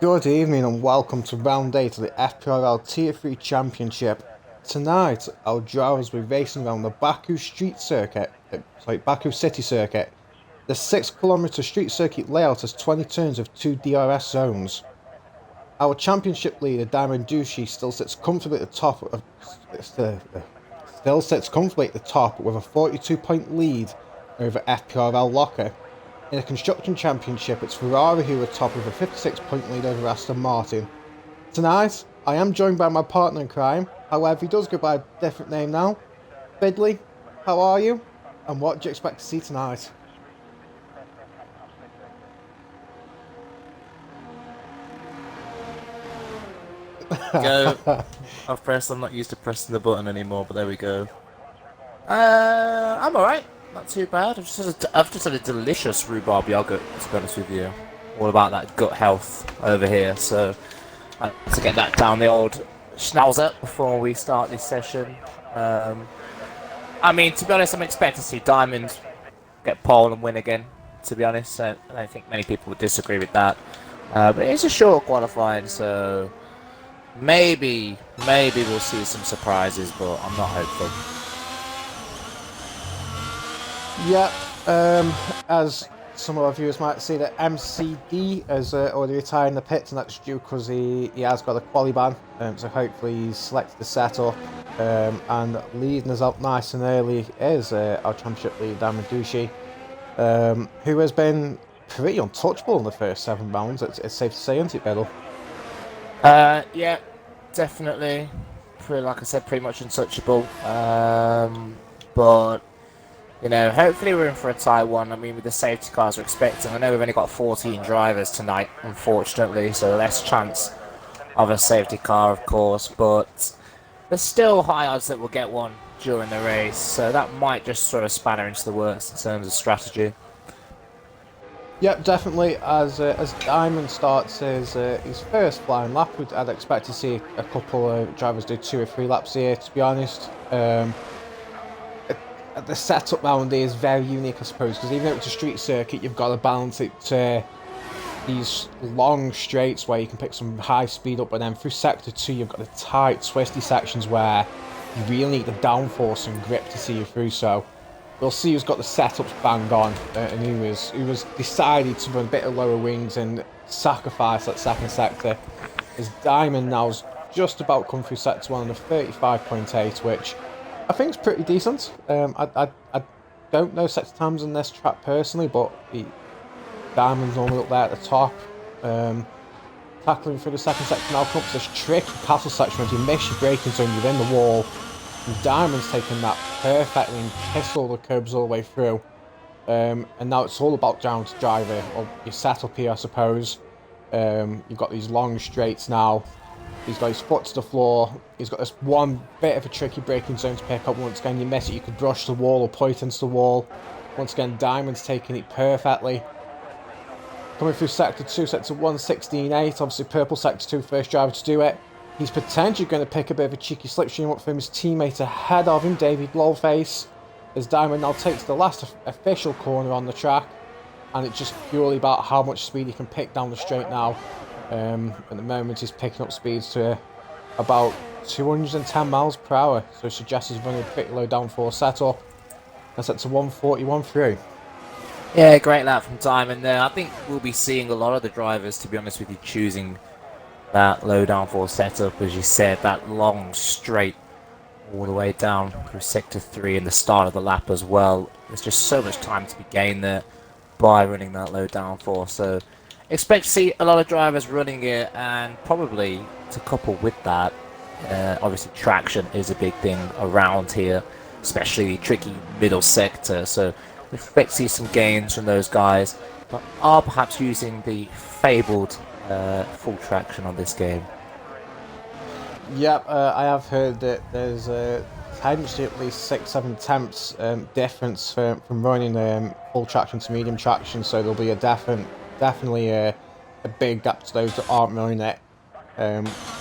Good evening and welcome to round 8 of the FPRL Tier 3 Championship. Tonight, our drivers will be racing around the Baku City Circuit. The 6 km street circuit layout has 20 turns of 2 DRS zones. Our championship leader, Diamond Dushi, still sits comfortably at the top with a 42-point lead over FPRL Locker. In the Construction Championship, it's Ferrari who are top with a 56-point lead over Aston Martin. Tonight, I am joined by my partner in crime, however he does go by a different name now. Bidley, how are you? And what do you expect to see tonight? Go. I'm not used to pressing the button anymore, but there we go. I'm alright. Not too bad. I've just had a delicious rhubarb yogurt, to be honest with you. All about that gut health over here, so I have to get that down the old schnauzer before we start this session. I mean, to be honest, I'm expecting to see Diamond get pole and win again, to be honest. I don't think many people would disagree with that. But it's a short qualifying, so maybe we'll see some surprises, but I'm not hopeful. Yeah, as some of our viewers might see, that MCD has already retired in the pits, and that's due because he has got a quali ban, so hopefully he's selected the setup. And leading us up nice and early is our championship leader, Diamond Dushi, who has been pretty untouchable in the first 7 rounds. It's safe to say, isn't it, Biddle? Yeah, definitely. Like I said, pretty much untouchable. But you know, hopefully we're in for a tight one. I mean, with the safety cars we're expecting, I know we've only got 14 drivers tonight, unfortunately, so less chance of a safety car, of course, but there's still high odds that we'll get one during the race, so that might just sort of spanner into the works in terms of strategy. Yep, definitely. As Diamond starts his first flying lap, I'd expect to see a couple of drivers do 2 or 3 laps here, to be honest. The setup round here is very unique, I suppose, because even though it's a street circuit, you've got to balance it to these long straights where you can pick some high speed up, but then through sector 2 you've got the tight, twisty sections where you really need the downforce and grip to see you through. So we'll see who's got the setups bang on, and who was decided to run a bit of lower wings and sacrifice that second sector. As Diamond now's just about come through sector 1 on a 35.8, which I think it's pretty decent. I don't know sector times on this track personally, but Diamond's normally up there at the top. Tackling through the second sector now comes this tricky castle section where you miss your braking zone, you're in the wall. And Diamond's taken that perfectly and pissed all the curbs all the way through. And now it's all about down to driver, or your setup here, I suppose. You've got these long straights now. He's got his foot to the floor. He's got this one bit of a tricky braking zone to pick up. Once again, you miss it, you could brush the wall or point into the wall. Once again, Diamond's taking it perfectly. Coming through sector 2, sector 1, 16.8. Obviously, purple sector 2, first driver to do it. He's potentially going to pick a bit of a cheeky slipstream up from his teammate ahead of him, David Lowface. As Diamond now takes the last official corner on the track. And it's just purely about how much speed he can pick down the straight now. At the moment he's picking up speeds to about 210 miles per hour, so it suggests he's running a pretty low downforce setup. That's at 141 through. Yeah, great lap from Diamond there. I think we'll be seeing a lot of the drivers, to be honest with you, choosing that low downforce setup, as you said, that long straight all the way down through sector 3 and the start of the lap as well. There's just so much time to be gained there by running that low downforce, so expect to see a lot of drivers running it, and probably to couple with that, obviously traction is a big thing around here, especially tricky middle sector, so we expect to see some gains from those guys, but are perhaps using the fabled full traction on this game. Yep, I have heard that there's potentially at least 6-7 attempts difference from running full traction to medium traction, so there'll be definitely a big gap to those that aren't running it,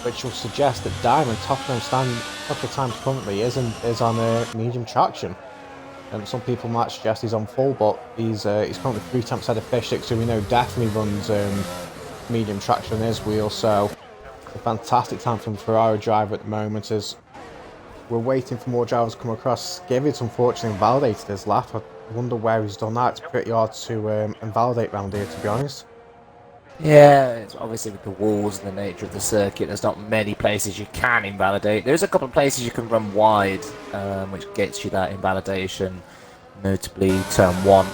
which will suggest that Diamond, top of times currently, is on medium traction. Some people might suggest he's on full, but he's currently 3 attempts ahead of Fishstick, so we know definitely runs medium traction on his wheel, so a fantastic time from the Ferrari driver at the moment as we're waiting for more drivers to come across. Skivids unfortunately invalidated his lap. I wonder where he's done that. It's pretty hard to invalidate round here, to be honest. Yeah, it's obviously with the walls and the nature of the circuit, there's not many places you can invalidate. There's a couple of places you can run wide, which gets you that invalidation, notably turn 1,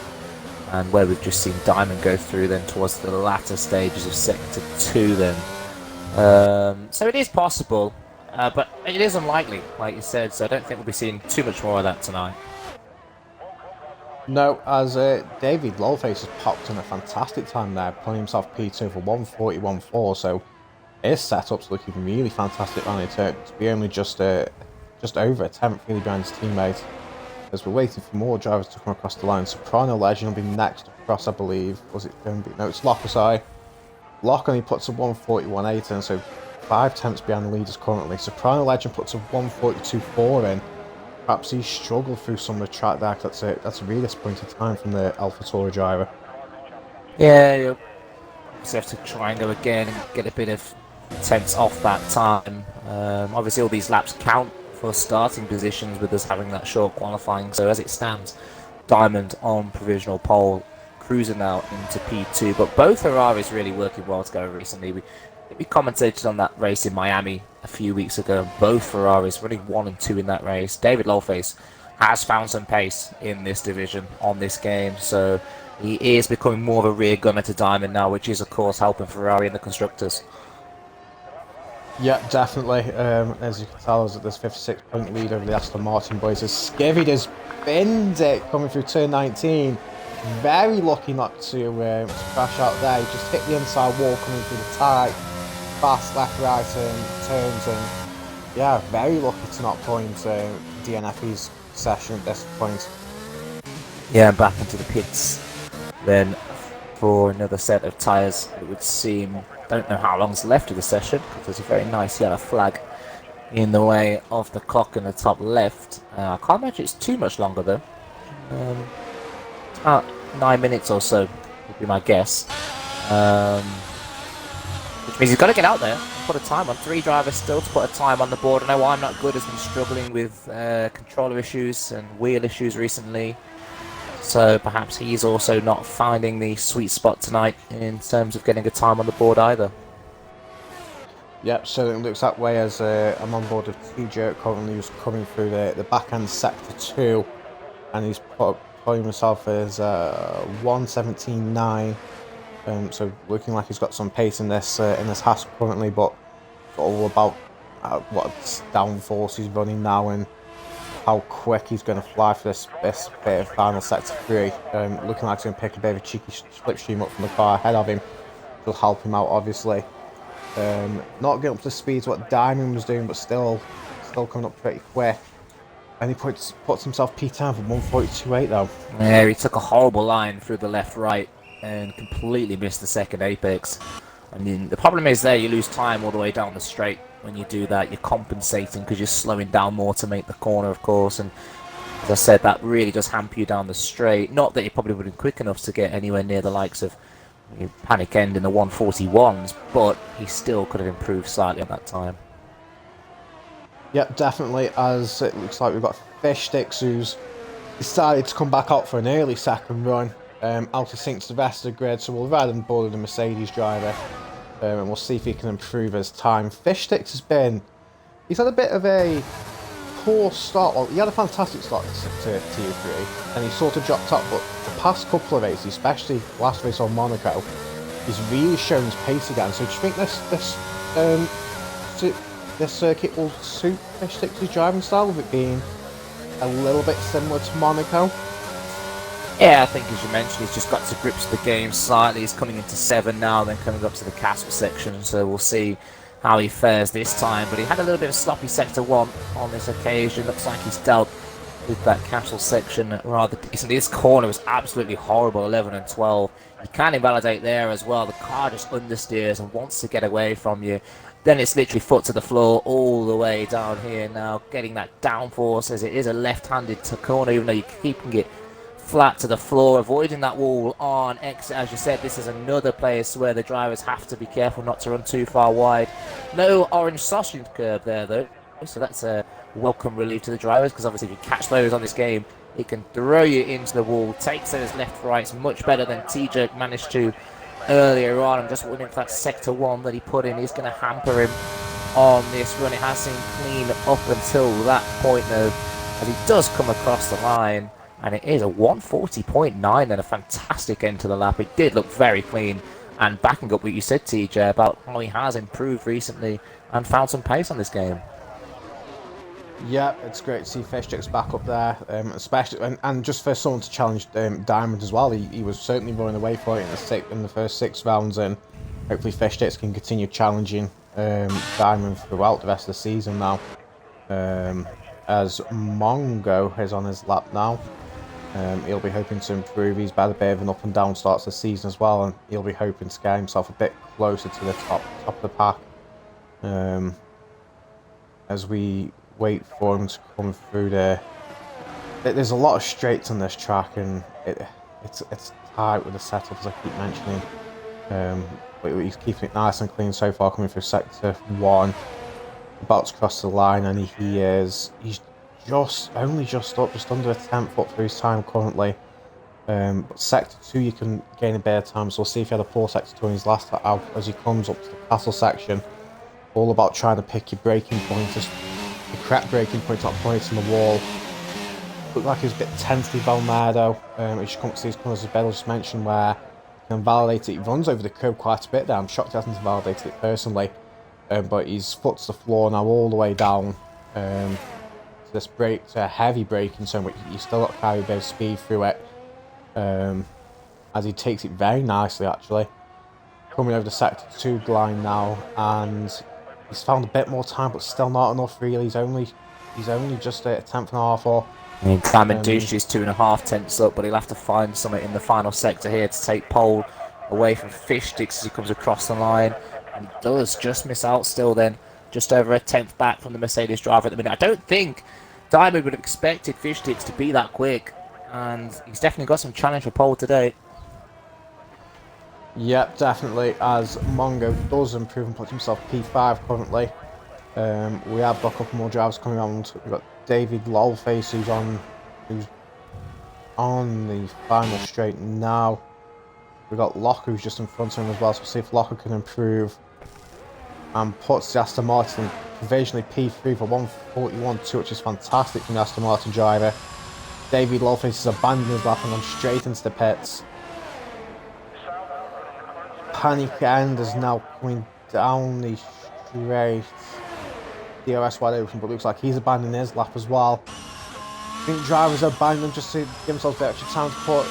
and where we've just seen Diamond go through then towards the latter stages of sector 2 then. So it is possible, but it is unlikely, like you said, so I don't think we'll be seeing too much more of that tonight. No, as David Lowface has popped in a fantastic time there, pulling himself P2 for 141.4, so his setup's looking really fantastic on it to be only just over a 10th really behind his teammate. As we're waiting for more drivers to come across the line, Soprano Legend will be next across, I believe. Was it going to be? No, it's Locke, sorry. Locke only puts a 141.8 in, so 5 tenths behind the leaders currently. Soprano Legend puts a 142.4 in. Perhaps he struggled through some of the track there. That's a really disappointing time from the Alpha Tauri driver. Yeah, you'll have to try and go again and get a bit of tenths off that time. Obviously all these laps count for starting positions with us having that short qualifying, so as it stands, Diamond on provisional pole, cruising now into P2, but both Ferraris really working well together recently. We commentated on that race in Miami a few weeks ago. Both Ferraris running 1 and 2 in that race. David Lowface has found some pace in this division on this game, so he is becoming more of a rear gunner to Diamond now, which is of course helping Ferrari in the constructors. Yeah, definitely. As you can tell, there's this 56-point lead over the Aston Martin boys as Skivid has binned it coming through turn 19. Very lucky not to crash out there. He just hit the inside wall coming through the tight, fast left, right turns, and yeah, very lucky to not point DNF's session at this point. Yeah, back into the pits then for another set of tyres, it would seem. Don't know how long's left of the session because there's a very nice yellow flag in the way of the clock in the top left. I can't imagine it's too much longer though. About 9 minutes or so would be my guess. Which means he's got to get out there and put a time on. 3 drivers still to put a time on the board. I know I'm Not Good has been struggling with controller issues and wheel issues recently. So perhaps he's also not finding the sweet spot tonight in terms of getting a time on the board either. Yep, so it looks that way as I'm on board with T-Jerk currently, who's coming through the back end sector 2, and he's putting himself as 117.9. So looking like he's got some pace in this Haas currently, but it's all about what downforce he's running now and how quick he's going to fly for this bit of final sector 3. Looking like he's going to pick a bit of a cheeky slipstream up from the car ahead of him. Will help him out, obviously. Not getting up to the speeds what Diamond was doing, but still coming up pretty quick. And he puts himself P10 for 142.8 though. Yeah, he took a horrible line through the left-right and completely missed the second apex. I mean, the problem is there you lose time all the way down the straight. When you do that, you're compensating because you're slowing down more to make the corner, of course. And as I said, that really does hamper you down the straight. Not that he probably would have been quick enough to get anywhere near the likes of Panic End in the 141s, but he still could have improved slightly on that time. Yep, definitely, as it looks like we've got Fish Sticks who's decided to come back out for an early second run, out to sync to the rest of the grid, so we'll ride on board with the Mercedes driver, and we'll see if he can improve his time. Fish Sticks he's had a bit of a poor start. Well, he had a fantastic start to Tier 3, and he sort of dropped up, but the past couple of races, especially last race on Monaco, he's really shown his pace again. So do you think this circuit will suit Fish Sticks' driving style, with it being a little bit similar to Monaco? Yeah, I think as you mentioned, he's just got to grips with the game slightly. He's coming into 7 now, then coming up to the Castle section, so we'll see how he fares this time. But he had a little bit of sloppy sector 1 on this occasion. Looks like he's dealt with that Castle section rather decently. This corner was absolutely horrible, 11 and 12. You can invalidate there as well. The car just understeers and wants to get away from you. Then it's literally foot to the floor all the way down here now, getting that downforce as it is a left-handed corner, even though you're keeping it flat to the floor, avoiding that wall on exit. As you said, this is another place where the drivers have to be careful not to run too far wide. No orange sausage curb there, though, so that's a welcome relief to the drivers, because obviously if you catch those on this game, it can throw you into the wall, takes those left rights much better than TJ managed to earlier on. I'm just wondering if that sector 1 that he put in is going to hamper him on this run. It has seemed clean up until that point, though, as he does come across the line, and it is a 140.9 and a fantastic end to the lap. It did look very clean, and backing up what you said, TJ, about how he has improved recently and found some pace on this game. Yeah, it's great to see Fishtick's back up there, especially and just for someone to challenge Diamond as well. He was certainly running away for it in the first 6 rounds, and hopefully Fishtick can continue challenging Diamond throughout the rest of the season now. As Mongo is on his lap now, he'll be hoping to improve. He's had a bit of an up and down start to the season as well, and he'll be hoping to get himself a bit closer to the top of the pack. As we wait for him to come through there. There's a lot of straights on this track, and it's tight with the setup, as I keep mentioning. But he's keeping it nice and clean so far, coming through sector 1, about to cross the line, and he's only just up, just under a 10th up for his time currently. But sector 2 you can gain a bit of time, so we'll see if he had a poor sector 2 in his last out as he comes up to the castle section. All about trying to pick your braking point, just the correct braking point, not pointing the wall. Looked like he was a bit tentative down there though. He just comes to these corners, as Bell just mentioned, where he can validate it. He runs over the curb quite a bit there. I'm shocked he hasn't validated it personally. But his foot's the floor now all the way down. To this brake, to a heavy braking zone, but you still got to carry a bit of speed through it. As he takes it very nicely actually. Coming over the sector 2 line now, and he's found a bit more time, but still not enough really. He's only just a 10th and a half off. I mean, Diamond Douche is 2.5 tenths up, but he'll have to find something in the final sector here to take pole away from Fishsticks as he comes across the line. And he does just miss out still then, just over a 10th back from the Mercedes driver at the minute. I don't think Diamond would have expected Fishsticks to be that quick, and he's definitely got some challenge for pole today. Yep, definitely, as Mongo does improve and puts himself P5 currently. We have got a couple more drivers coming on. We've got David Lolface who's on the final straight now. We've got Locker who's just in front of him as well, so we'll see if Locker can improve and puts the Aston Martin provisionally P3 for 141.2, which is fantastic from the Aston Martin driver. David Lolface is abandoning his lap and gone straight into the pits. Panic End is now coming down the straight. DRS wide open, but looks like he's abandoning his lap as well. I think drivers are abandoning just to give themselves a bit extra time to put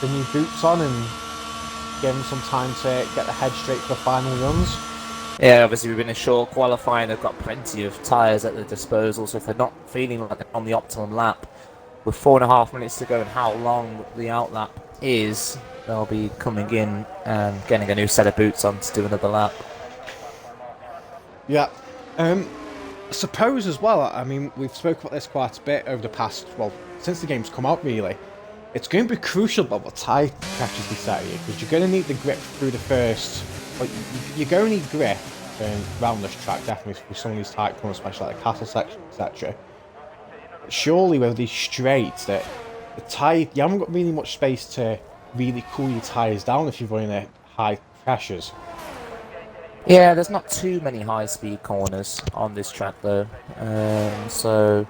the new boots on and give them some time to get the head straight for the final runs. Yeah, obviously we've been in short qualifying. They've got plenty of tyres at their disposal, so if they're not feeling like they're on the optimum lap, with 4.5 minutes to go and how long the outlap is, they'll be coming in and getting a new set of boots on to do another lap. Yeah. I suppose as well, I mean, we've spoken about this quite a bit over the past, well, since the game's come out really. It's going to be crucial about what tyre pressures they set here, because you're going to need the grip through the first, like, you're going to need grip around this track, definitely for some of these tight corners, especially like the castle section, etc. Surely with these straights, that the tyre, you haven't got really much space to really cool your tyres down if you're running at high pressures. Yeah, there's not too many high-speed corners on this track though, so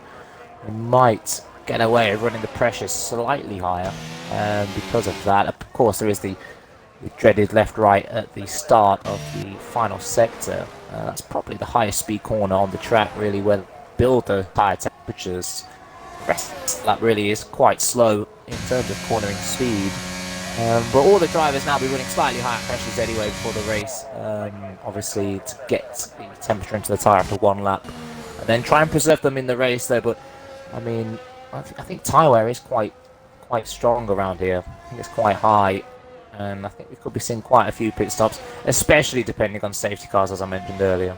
you might get away with running the pressure slightly higher because of that. Of course, there is the dreaded left-right at the start of the final sector. That's probably the highest speed corner on the track, really, where they build the higher temperatures. The rest of that really is quite slow in terms of cornering speed. But all the drivers now be running slightly higher pressures anyway before the race, obviously to get the temperature into the tyre after one lap, and then try and preserve them in the race though. But I mean, I think tyre wear is quite strong around here. I think it's quite high, and I think we could be seeing quite a few pit stops, especially depending on safety cars, as I mentioned earlier.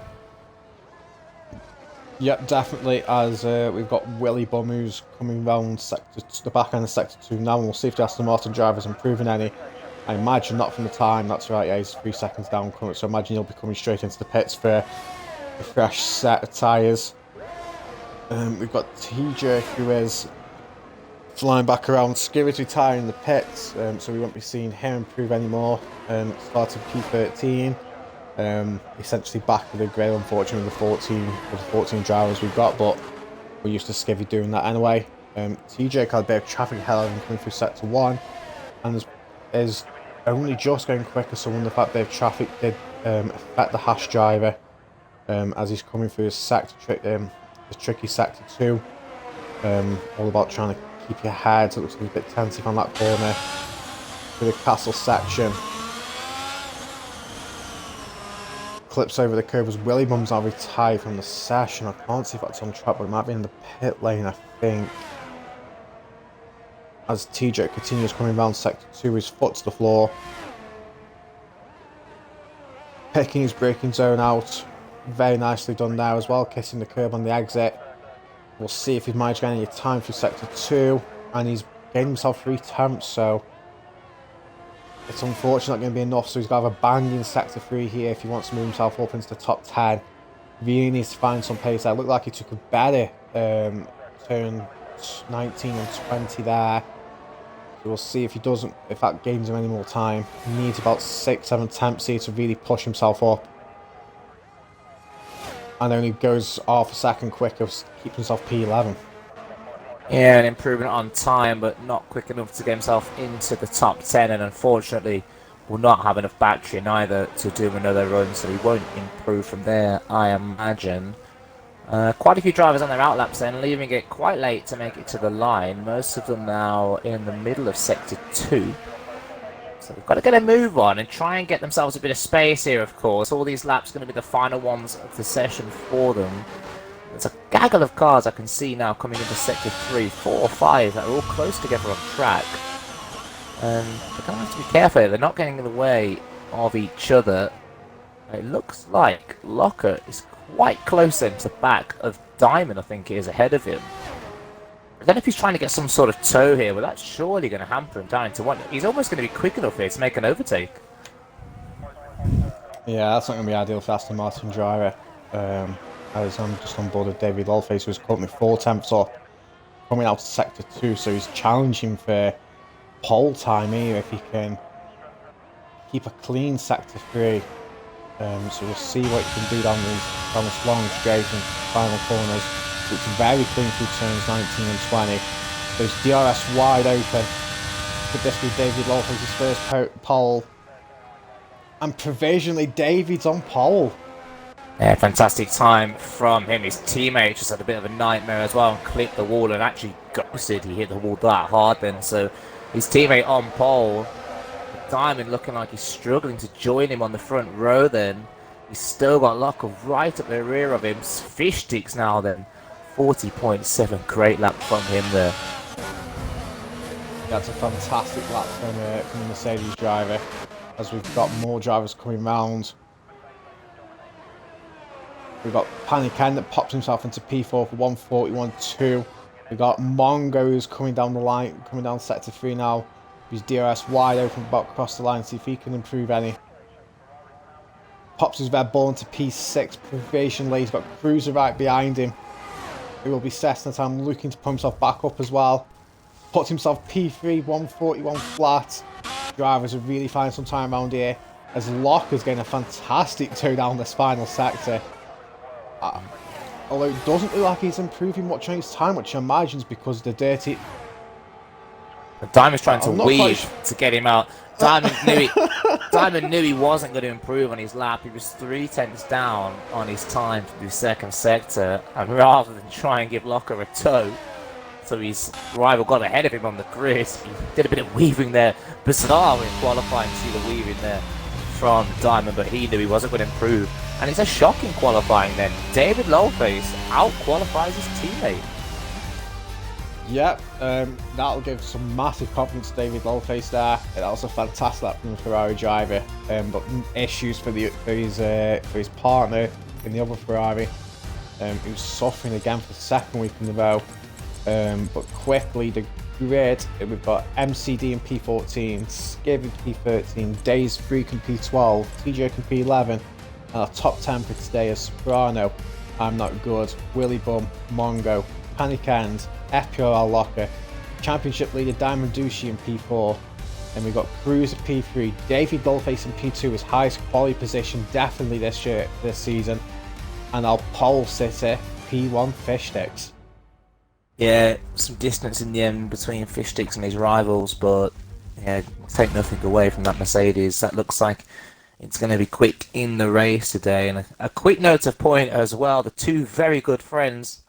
Yep, definitely, as we've got Willy Bum who's coming round the back end of Sector 2 now, and we'll see if the Aston Martin driver's improving any. I imagine not from the time, that's right, yeah, he's 3 seconds down current, so I imagine he'll be coming straight into the pits for a fresh set of tyres. We've got TJ who is flying back around, Skirry's retiring in the pits, so we won't be seeing him improve anymore. Started P13. Essentially back to the grid, unfortunately, with the 14 drivers we've got, but we're used to Skivvy doing that anyway. TJ had a bit of traffic ahead of him coming through sector 1, and is only just going quicker, so I wonder if that bit of traffic did affect the Hash driver as he's coming through his tricky sector 2. All about trying to keep your head, so it looks like he's a bit tentative on that corner through the castle section. Clips over the curve as Willy Bum's now retired from the session. I can't see if that's on track, but it might be in the pit lane, I think. As TJ continues coming around sector 2, his foot to the floor. Picking his braking zone out. Very nicely done there as well, kissing the curb on the exit. We'll see if he's managed to get any time through sector 2, and he's gained himself 3 temps, so it's unfortunately not going to be enough, so he's got to have a banging sector 3 here if he wants to move himself up into the top 10. Really needs to find some pace there. It looked like he took a better turn 19 and 20 there. So we'll see if he doesn't, if that gains him any more time. He needs about 6-7 temps here to really push himself up. And only goes half a second quicker, keeps himself P11. Yeah, an improvement on time, but not quick enough to get himself into the top 10, and unfortunately will not have enough battery neither to do another run, so he won't improve from there, I imagine. Quite a few drivers on their outlaps then, leaving it quite late to make it to the line. Most of them now in the middle of sector 2. So they've got to get a move on and try and get themselves a bit of space here, of course. All these laps are going to be the final ones of the session for them. There's a gaggle of cars I can see now coming into sector 3, 4, 5 that are all close together on track. And they're going to have to be careful here. They're not getting in the way of each other. It looks like Locker is quite close then to the back of Diamond, I think it is, ahead of him. I don't know if he's trying to get some sort of tow here, but that's surely going to hamper him down into one. He's almost going to be quick enough here to make an overtake. Yeah, that's not going to be ideal for Aston Martin driver. As I'm just on board with David Lawface, who's currently 4 temps up, coming out to sector 2, so he's challenging for pole time here if he can keep a clean sector 3. So we'll see what he can do down this long straight and final corners. It's very clean through turns 19 and 20. There's DRS wide open. Could this be David Lawface's first pole? And provisionally, David's on pole. Yeah, fantastic time from him. His teammate just had a bit of a nightmare as well and clipped the wall and actually ghosted. He hit the wall that hard then. So his teammate on pole. Diamond looking like he's struggling to join him on the front row then. He's still got Locker right at the rear of him. Fish sticks now then. 40.7, great lap from him there. That's a fantastic lap from the Mercedes driver, as we've got more drivers coming round. We've got Panic Ken that pops himself into P4 for 141.2. We've got Mongo who's coming down the line, coming down sector 3 now. His DRS wide open, about across the line, see if he can improve any. Pops his Red Bull into P6 provisionally. He's got Cruiser right behind him, who will be setting the time, looking to put himself back up as well. Puts himself P3, 141 flat. Drivers are really finding some time around here, as Locker's getting a fantastic tow down this final sector. Although it doesn't look like he's improving much on his time, which I imagine is because the dirty... Diamond's trying to weave to get him out. Diamond knew he wasn't going to improve on his lap. He was 3 tenths down on his time for the second sector, and rather than try and give Locker a tow, so his rival got ahead of him on the grid. He did a bit of weaving there. Bizarre in qualifying to see the weaving there from Diamond, but he knew he wasn't going to improve. And it's a shocking qualifying then. David Lowface out-qualifies his teammate. Yep, that'll give some massive confidence to David Lowface there. That was a fantastic lap from the Ferrari driver, but issues for his partner in the other Ferrari. He was suffering again for the second week in a row. But quickly, the grid, we've got MCD and P14, Skib and P13, Days Freak and P12, TJ and P11, and our top 10 for today is Soprano, I'm Not Good, Willy Bum, Mongo, Panic End, Epio Locker, Championship leader Diamond Dushi in P4, and we've got Cruiser P3, Davey Dollface in P2, his highest quality position definitely this season, and our pole sitter P1 Fish Sticks. Yeah, some distance in the end between Fish Sticks and his rivals, but yeah, take nothing away from that Mercedes. That looks like it's going to be quick in the race today. And a quick note of point as well, the two very good friends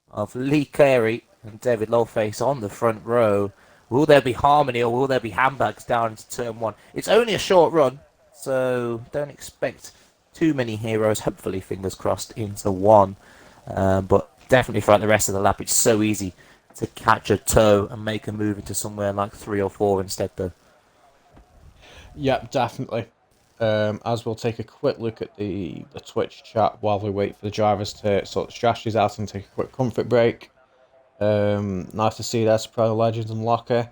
of Lee Carey and David Lowface on the front row. Will there be harmony or will there be handbags down into turn one? It's only a short run, so don't expect too many heroes, hopefully, fingers crossed, into one. But definitely throughout the rest of the lap, it's so easy to catch a toe and make a move into somewhere like 3 or 4 instead, though. Yep, definitely. As we'll take a quick look at the Twitch chat while we wait for the drivers to sort the strategies out and take a quick comfort break. Nice to see you there, Soprano Legends and Locker.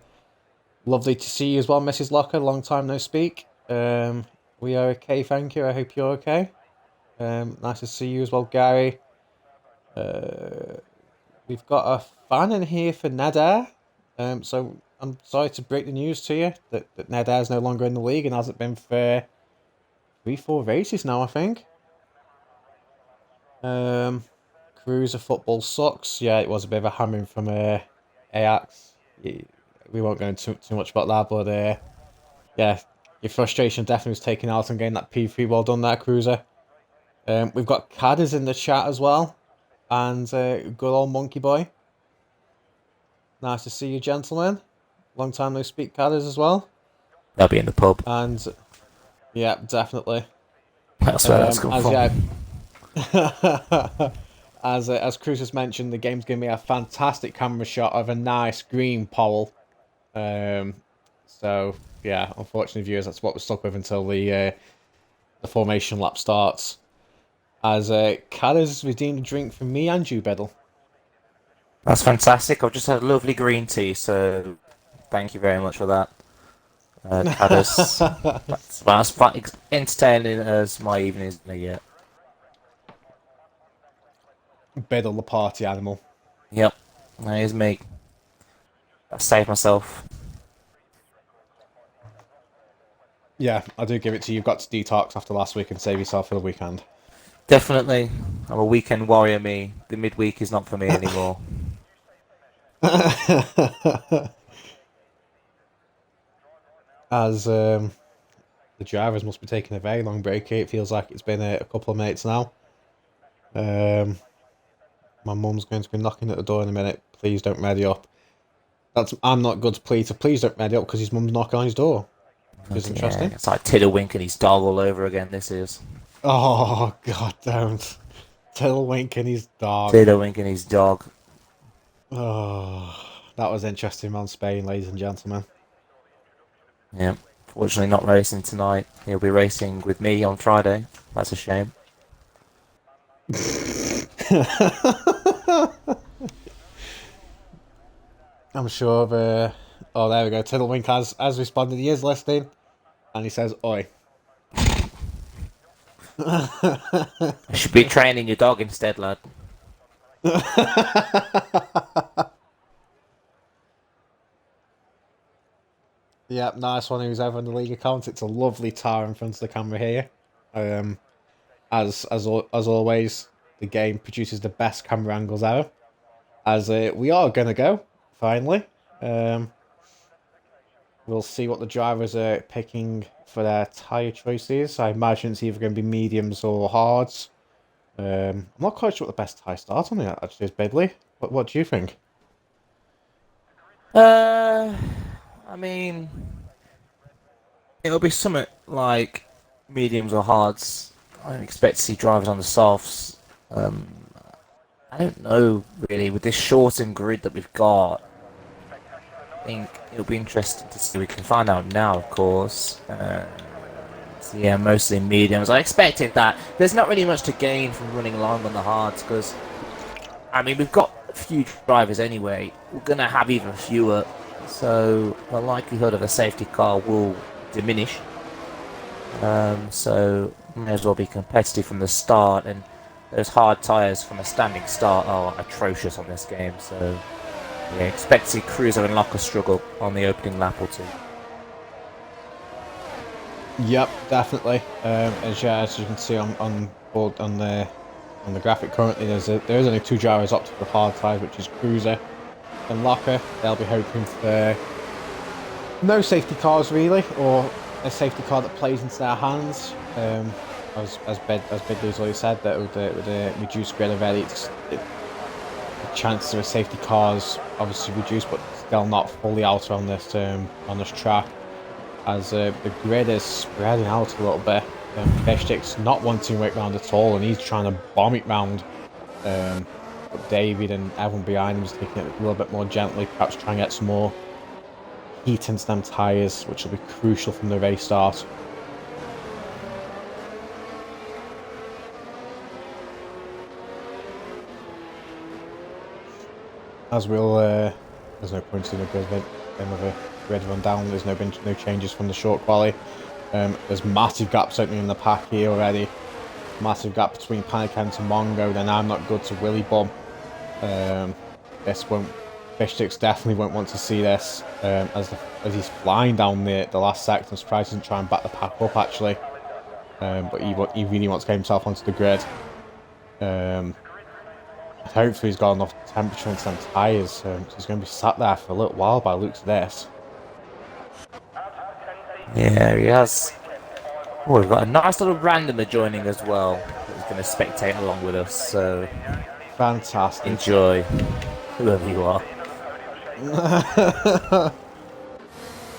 Lovely to see you as well, Mrs. Locker. Long time no speak. We are okay, thank you. I hope you're okay. Nice to see you as well, Gary. We've got a fan in here for Nader. So I'm sorry to break the news to you that Nader is no longer in the league and hasn't been for 3-4 races now, I think. Cruiser football sucks. Yeah, it was a bit of a hammering from Ajax. We won't go into too much about that, but yeah, your frustration definitely was taken out on getting that P3. Well done there, Cruiser. We've got Cadders in the chat as well. And good old Monkey Boy. Nice to see you, gentlemen. Long time no speak, Cadders, as well. They'll be in the pub. And yeah, definitely. That's where that's come from. Yeah, as Cruz has mentioned, the game's giving me a fantastic camera shot of a nice green pole. So yeah, unfortunately, viewers, that's what we're stuck with until the formation lap starts. As Cadders redeemed a drink for me and you, Beddle. That's fantastic. I've just had a lovely green tea, so thank you very much for that. Cadders. that's about as entertaining as my evening is going to get. Beddle, the party animal. Yep, that is me. I saved myself. Yeah, I do give it to you. You've got to detox after last week and save yourself for the weekend. Definitely. I'm a weekend warrior, me. The midweek is not for me anymore. As the drivers must be taking a very long break here. It feels like it's been a couple of minutes now. My mum's going to be knocking at the door in a minute. Please don't ready up. I'm not good to plead, so please don't ready up because his mum's knocking on his door. Which is interesting. It's like Tiddlewink and his dog all over again, this is. Oh, God, don't. Tiddlewink and his dog. Tiddlewink and his dog. Oh, that was interesting on Spain, ladies and gentlemen. Yeah, fortunately not racing tonight. He'll be racing with me on Friday. That's a shame. I'm sure of... oh, there we go. Tiddlewink has responded. He is listening. And he says, oi. I should be training your dog instead, lad. Yep, nice one. Who's ever in the league account? It's a lovely tar in front of the camera here. As always, the game produces the best camera angles ever. As we are gonna go finally. We'll see what the drivers are picking for their tyre choices. I imagine it's either going to be mediums or hards. I'm not quite sure what the best tyre start on it actually is, Bedley. What do you think? I mean, it'll be something like mediums or hards. I don't expect to see drivers on the softs. I don't know really with this shortened grid that we've got. I think it'll be interesting to see. We can find out now, of course. Yeah, mostly mediums. I expected that. There's not really much to gain from running long on the hards because, I mean, we've got a few drivers anyway. We're going to have even fewer. So the likelihood of a safety car will diminish. So may as well be competitive from the start. And those hard tyres from a standing start are atrocious on this game. So yeah, expect to see Cruiser and Locker struggle on the opening lap or two. Yep, definitely. As you can see on the graphic currently, there is only 2 drivers up to the hard tyres, which is Cruiser and Locker. They'll be hoping for no safety cars really, or a safety car that plays into their hands. As Bidley's already said, that with a reduced grid already, the chances of a safety cars obviously reduced, but still not fully out on this track, as the grid is spreading out a little bit. Fishtick's not wanting to wait round at all, and he's trying to bomb it round. But David and everyone behind him is taking it a little bit more gently, perhaps trying to get some more heat into them tyres, which will be crucial from the race start. As we'll, there's no point in another grid run down. There's no changes from the short quali. There's massive gaps opening in the pack here already. Massive gap between Panic and Mongo. Then I'm Not Good to Willy Bum. Fishsticks definitely won't want to see this, as he's flying down the last sector. I'm surprised he doesn't try and back the pack up actually, but he really wants to get himself onto the grid. Hopefully he's got enough temperature into them tyres, so he's going to be sat there for a little while by the looks of this. Yeah, he has. Oh, we've got a nice little randomer joining as well, who's going to spectate along with us, so fantastic. Enjoy, whoever you are.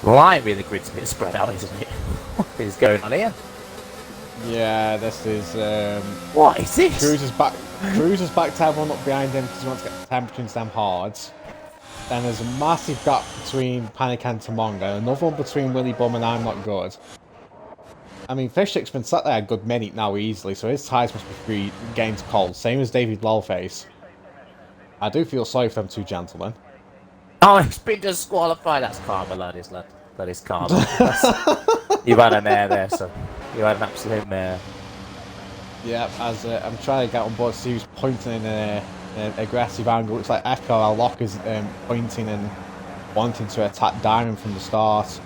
Blimey, the grid's a bit spread out, isn't it? What is going on here? Yeah, this is... what is this? Cruiser's back to everyone up behind him because he wants to get the temperature into them hards. Then there's a massive gap between Panic and Tamonga, another one between Willy Bum and I'm Not Good. I mean, Fishstick's been sat there a good minute now easily, so his tyres must be free, getting cold. Same as David Lolface. I do feel sorry for them two gentlemen. Oh, he's been disqualified. That's karma, lad. That is karma. You've had a mare there, son. You had an absolute mare. Yeah, as I'm trying to get on board to see who's pointing in an aggressive angle. Looks like Echo, our lock, is pointing and wanting to attack Diamond from the start.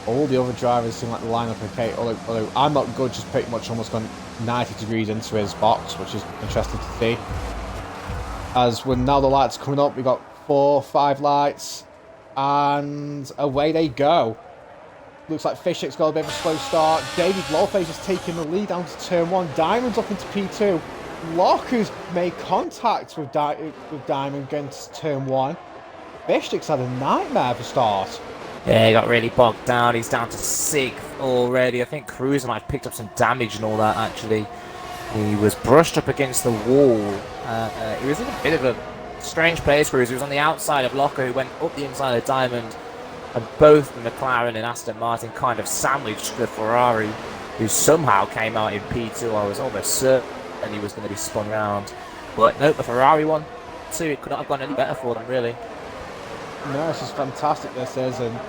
All the other drivers seem like the lineup okay, although I'm Not Good, just pretty much almost gone 90 degrees into his box, which is interesting to see. As when now the lights are coming up, we've got 4, 5 lights, and away they go. Looks like Fishstick's got a bit of a slow start. David Lawface is taking the lead down to turn 1. Diamond's up into P2. Locker's made contact with Diamond going to turn 1. Fishstick's had a nightmare of a start. Yeah, he got really bogged down. He's down to 6th already. I think Cruiser might have picked up some damage and all that, actually. He was brushed up against the wall. He was in a bit of a strange place, Cruiser. He was on the outside of Locker, who went up the inside of Diamond. And both the McLaren and Aston Martin kind of sandwiched the Ferrari, who somehow came out in P2. I was almost certain he was going to be spun round. But nope, the Ferrari won too. It could not have gone any better for them, really. No, this is fantastic, this is, and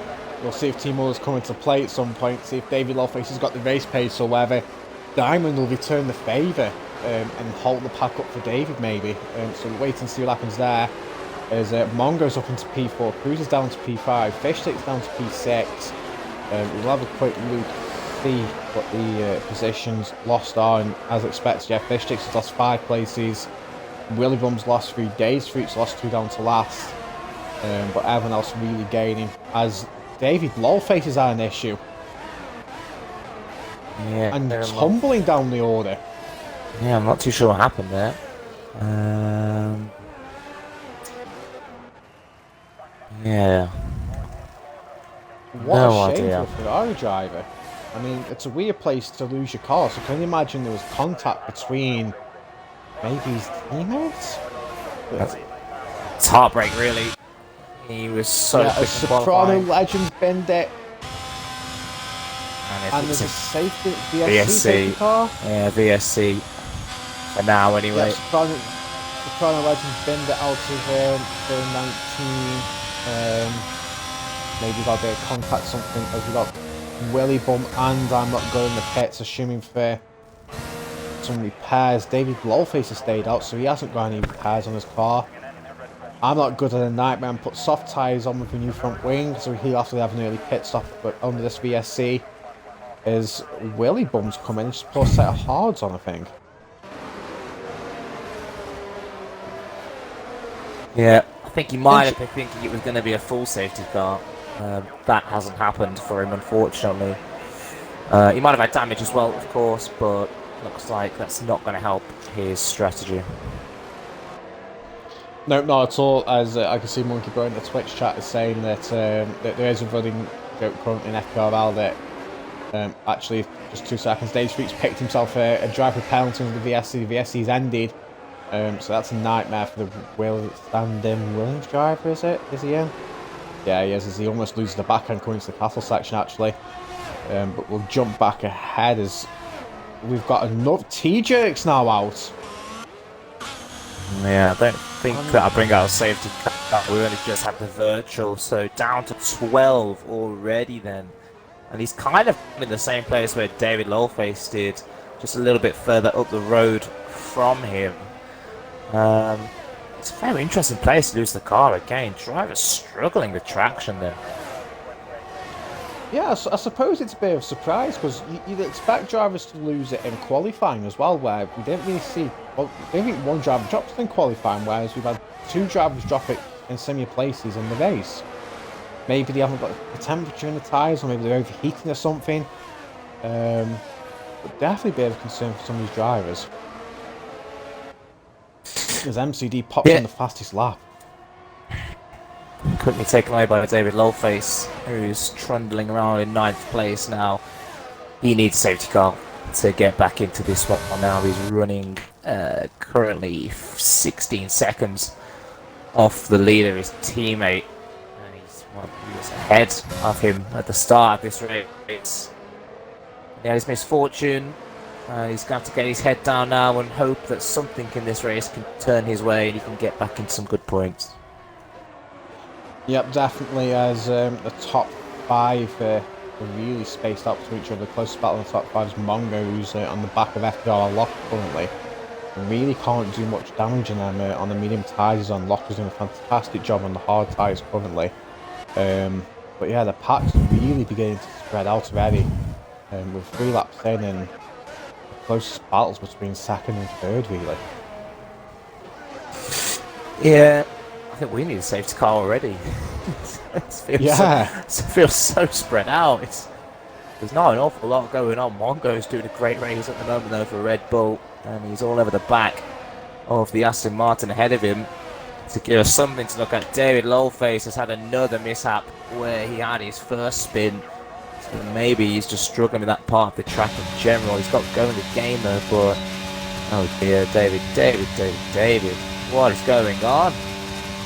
we'll see if Team Miller's coming to play at some point, see if David Lawface has got the race pace or whether Diamond will return the favour and hold the pack up for David, maybe. So we'll wait and see what happens there. As Mongo's up into P4, Cruiser's down to P5, Fishstick's down to P6. We'll have a quick look, see what the positions lost are, and as expected, yeah, Fishstick's has lost 5 places, Willy Bum's lost 3, Dave's Fruit's lost 2 down to last. But everyone else really gaining, as David Lawface has had an issue. Yeah, and tumbling down the order. Yeah, I'm not too sure what happened there. Yeah. What a shame for a Ferrari driver. I mean, it's a weird place to lose your car, so can you imagine there was contact between maybe his teammates? It's heartbreak, really. He was so quick to qualify. Soprano legend Bendit. And And it's there's a safety VSC VSC. safety car. Yeah, VSC for now anyway. Yeah, Soprano Legends binned it out of turn 19. Maybe got a bit of contact something as we got Willy Bum and I'm not going in the pits, assuming for some repairs. David Lawface has stayed out, so he hasn't got any repairs on his car. I'm not good at a nightmare and put soft tyres on with a new front wing, so he'll have to have an early pit stop. But under this VSC is Willy Bum's coming and just put a set of hards on, I think. Yeah, I think he might have been thinking it was going to be a full safety car. That hasn't happened for him, unfortunately. He might have had damage as well, of course, but looks like that's not going to help his strategy. No, not at all. As I can see Monkey Bro in the Twitch chat is saying that, that there is a running joke currently in FPRL that actually, just 2 seconds, Dave Streets picked himself a driver penalty on the VSC. The VSC's ended. So that's a nightmare for the stand-in Williams driver, is it? Is he in? Yeah, he is. As he almost loses the backhand coming to the castle section, actually. But we'll jump back ahead as we've got enough T-jerks now out. Yeah, I don't think that'll bring out a safety car. We only just had the virtual, so down to 12 already then. And he's kind of in the same place where David Lawface did, just a little bit further up the road from him. It's a very interesting place to lose the car again. Driver's struggling with traction there. Yeah, I suppose it's a bit of a surprise because you'd expect drivers to lose it in qualifying as well, where we didn't really see. Well, I think one driver dropped it in qualifying, whereas we've had 2 drivers drop it in similar places in the race. Maybe they haven't got the temperature in the tyres, or maybe they're overheating or something. But definitely a bit of a concern for some of these drivers. As MCD pops in the fastest lap. Quickly taken away by David Lawface, who's trundling around in 9th place now. He needs a safety car to get back into this one now. He's running currently 16 seconds off the leader, his teammate. And he was ahead of him at the start of this race. He had his misfortune. He's going to have to get his head down now and hope that something in this race can turn his way and he can get back into some good points. Yep, definitely, as the top 5 are really spaced out to each other. The closest battle in the top 5 is Mongo, who's on the back of FDR Lock currently. And really can't do much damage in them on the medium tyres. He's on Locker's doing a fantastic job on the hard tyres currently. But yeah, the pack's really beginning to spread out already. With 3 laps in and the closest battles between 2nd and 3rd, really. Yeah. I think we need a safety car already. It feels so spread out. There's not an awful lot going on. Mongo's doing a great race at the moment though for Red Bull, and he's all over the back of the Aston Martin ahead of him. To give us something to look at, David Lawface has had another mishap where he had his first spin. So maybe he's just struggling with that part of the track in general. He's got going the game though, but oh dear, David, what is going on?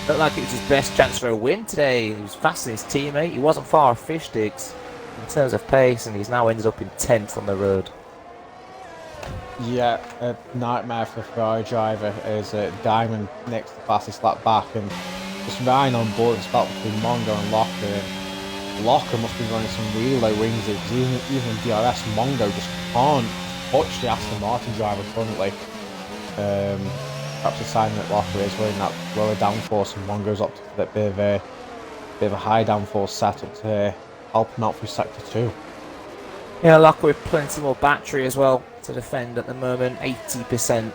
Looked like it was his best chance for a win today. He was faster than his teammate. He wasn't far off fish sticks in terms of pace, and he's now ended up in 10th on the road. Yeah, a nightmare for a Ferrari driver is Diamond next to fastest lap back and just riding on board and spelt between Mongo and Locker. And Locker must be running some really low wings because even DRS, Mongo just can't touch the Aston Martin driver currently. Perhaps a sign that Locker is running that lower downforce and Mongo's up to that bit of a high downforce setup to help him out through sector 2. Yeah, Locker with plenty more battery as well to defend at the moment. 80%,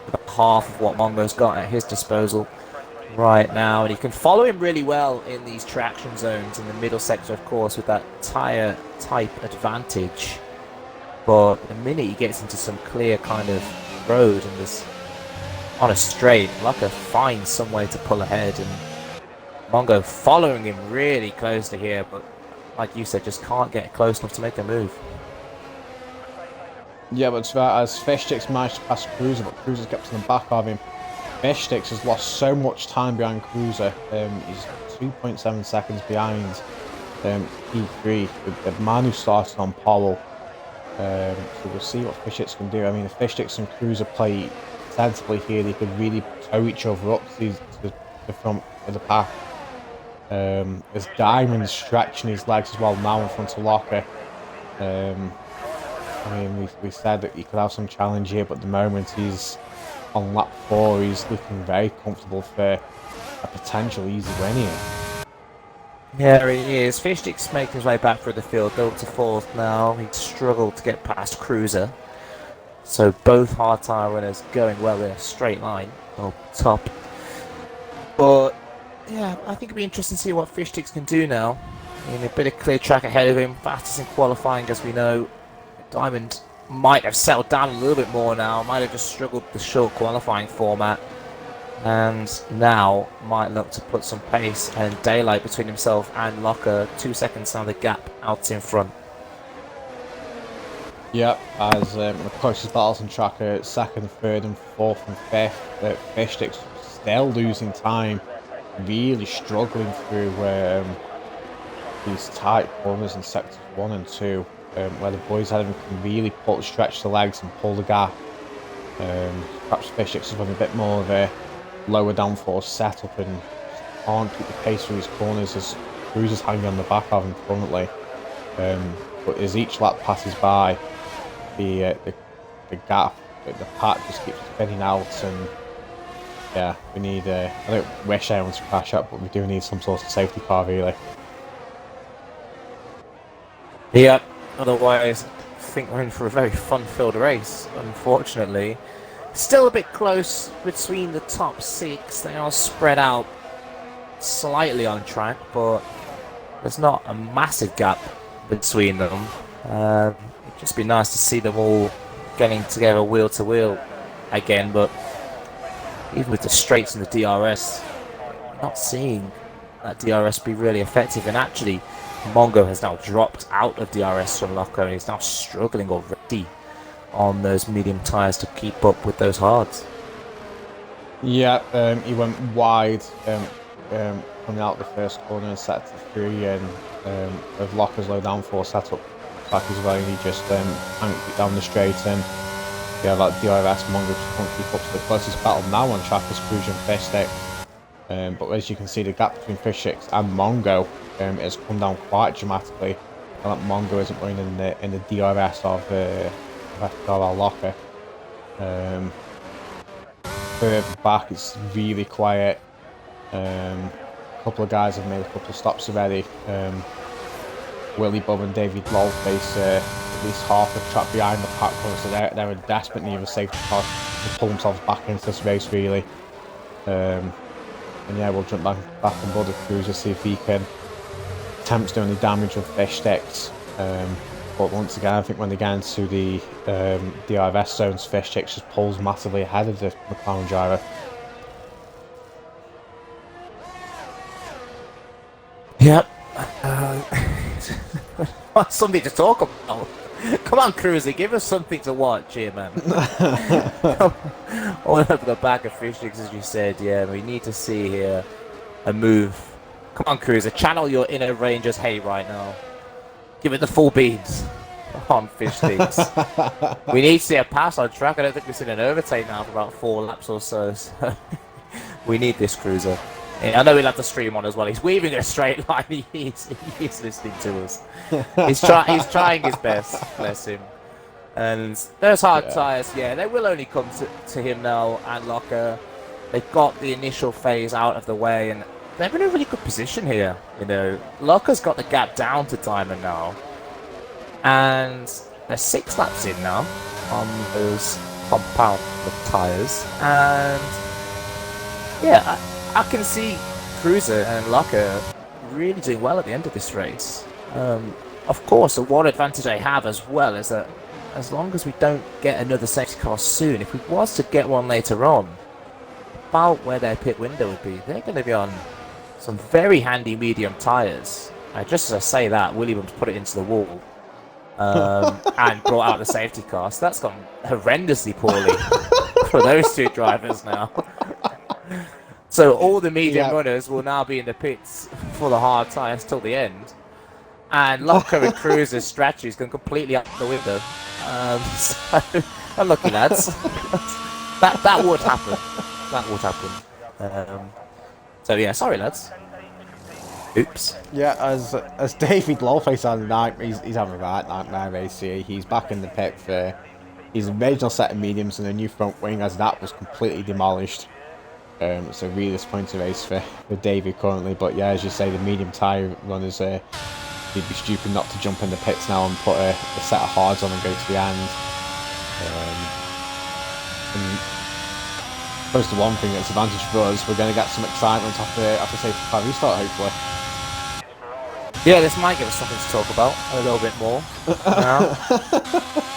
about half of what Mongo's got at his disposal right now. And he can follow him really well in these traction zones in the middle sector, of course, with that tyre type advantage. But the minute he gets into some clear kind of road and this on a straight, Locker finds some way to pull ahead, and Mongo following him really closely here, but like you said, just can't get close enough to make a move. Yeah, but as Fishsticks managed to pass Cruiser, but Cruiser's kept in the back of him. Fishsticks has lost so much time behind Cruiser. He's 2.7 seconds behind P3. The man who started on pole So we'll see what Fishix can do. I mean, if Fishix and Cruiser play sensibly here, they could really tow each other up to the front of the pack. There's Diamond stretching his legs as well now in front of Locker. I mean, we said that he could have some challenge here, but at the moment he's on lap 4. He's looking very comfortable for a potential easy win here. Yeah, he is. Fishtick's making his way back through the field, built to 4th now. He struggled to get past Cruiser. So both hard tyre winners going well in a straight line, or top. But yeah, I think it'll be interesting to see what Fishticks can do now. In a bit of clear track ahead of him, fastest in qualifying as we know. Diamond might have settled down a little bit more now, might have just struggled with the short qualifying format, and now might look to put some pace and daylight between himself and Locker. 2 seconds now the gap out in front. Yep, as the closest battles on track are 2nd, 3rd and 4th and 5th. Fishticks still losing time, really struggling through these tight corners in sectors 1 and 2. Where the boys had him can really stretch the legs and pull the gap. Perhaps Fishix has run a bit more of a lower downforce setup and can't keep the pace through his corners as Cruiser's hanging on the back of him currently. But as each lap passes by, the gap, the pack just keeps thinning out, and yeah, we need. I don't wish anyone to crash up, but we do need some sort of safety car really. Yep. Otherwise, I think we're in for a very fun-filled race, unfortunately. Still a bit close between the top 6. They are spread out slightly on track, but there's not a massive gap between them. It'd just be nice to see them all getting together wheel to wheel again, but even with the straights and the DRS, we're not seeing that DRS be really effective, and actually Mongo has now dropped out of DRS from Locker and he's now struggling already on those medium tyres to keep up with those hards. Yeah, he went wide coming out the first corner in sector 3, and with Locker's low downforce setup back as well, and he just tanked it down the straight, and yeah, that DRS Mongo just can't keep up. So the closest battle now on track is Cruiser and Fishstick. But as you can see, the gap between Fishix and Mongo has come down quite dramatically. And that Mongo isn't running in the DRS of our Locker. Further back, it's really quiet. A couple of guys have made a couple of stops already. Willie Bub and David Lowell face at least half a track behind the pack corner, so they're in desperate need of a safety car to pull themselves back into this race really. And yeah, we'll jump back on board the Cruiser, see if he can attempt to do any damage with fish sticks. But once again, I think when they get into the DRS zones, fish sticks just pulls massively ahead of the McLaren driver. Yep. Something to talk about. Come on, Cruiser, give us something to watch here, man. All over the back of Fishsticks, as you said, yeah, we need to see here a move. Come on, Cruiser, channel your inner Rangers hate right now. Give it the full beans on Fishsticks. We need to see a pass on track. I don't think we've seen an overtake now for about 4 laps or so. So we need this, Cruiser. Yeah, I know we'll have the stream on as well. He's weaving a straight line. He's listening to us. He's trying his best. Bless him. And those hard tyres, yeah, they will only come to him now and Locker. They've got the initial phase out of the way, and they're in a really good position here. You know, Locker's got the gap down to Diamond now, and they're 6 laps in now on those compound tyres, and yeah. I can see Cruiser and Locker really doing well at the end of this race. Of course, the one advantage they have as well is that as long as we don't get another safety car soon, if we was to get one later on, about where their pit window would be, they're going to be on some very handy medium tyres. Just as I say that, Williams put it into the wall and brought out the safety car. So that's gone horrendously poorly for those 2 drivers now. So all the medium runners will now be in the pits for the hard tyres till the end. And Locker and Cruiser's strategies can completely out the window. So, unlucky lads. that would happen. That would happen. So yeah, sorry lads. Oops. Yeah, as David Lawface had a nightmare, he's having a right nightmare race here. He's back in the pit for his original set of mediums and a new front wing, as that was completely demolished. It's a really disappointing race for David currently. But yeah, as you say, the medium tyre runners, he'd be stupid not to jump in the pits now and put a set of hards on and go to the end. And I suppose the one thing that's advantage for us, we're going to get some excitement after safety car restart, hopefully. Yeah, this might give us something to talk about a little bit more now.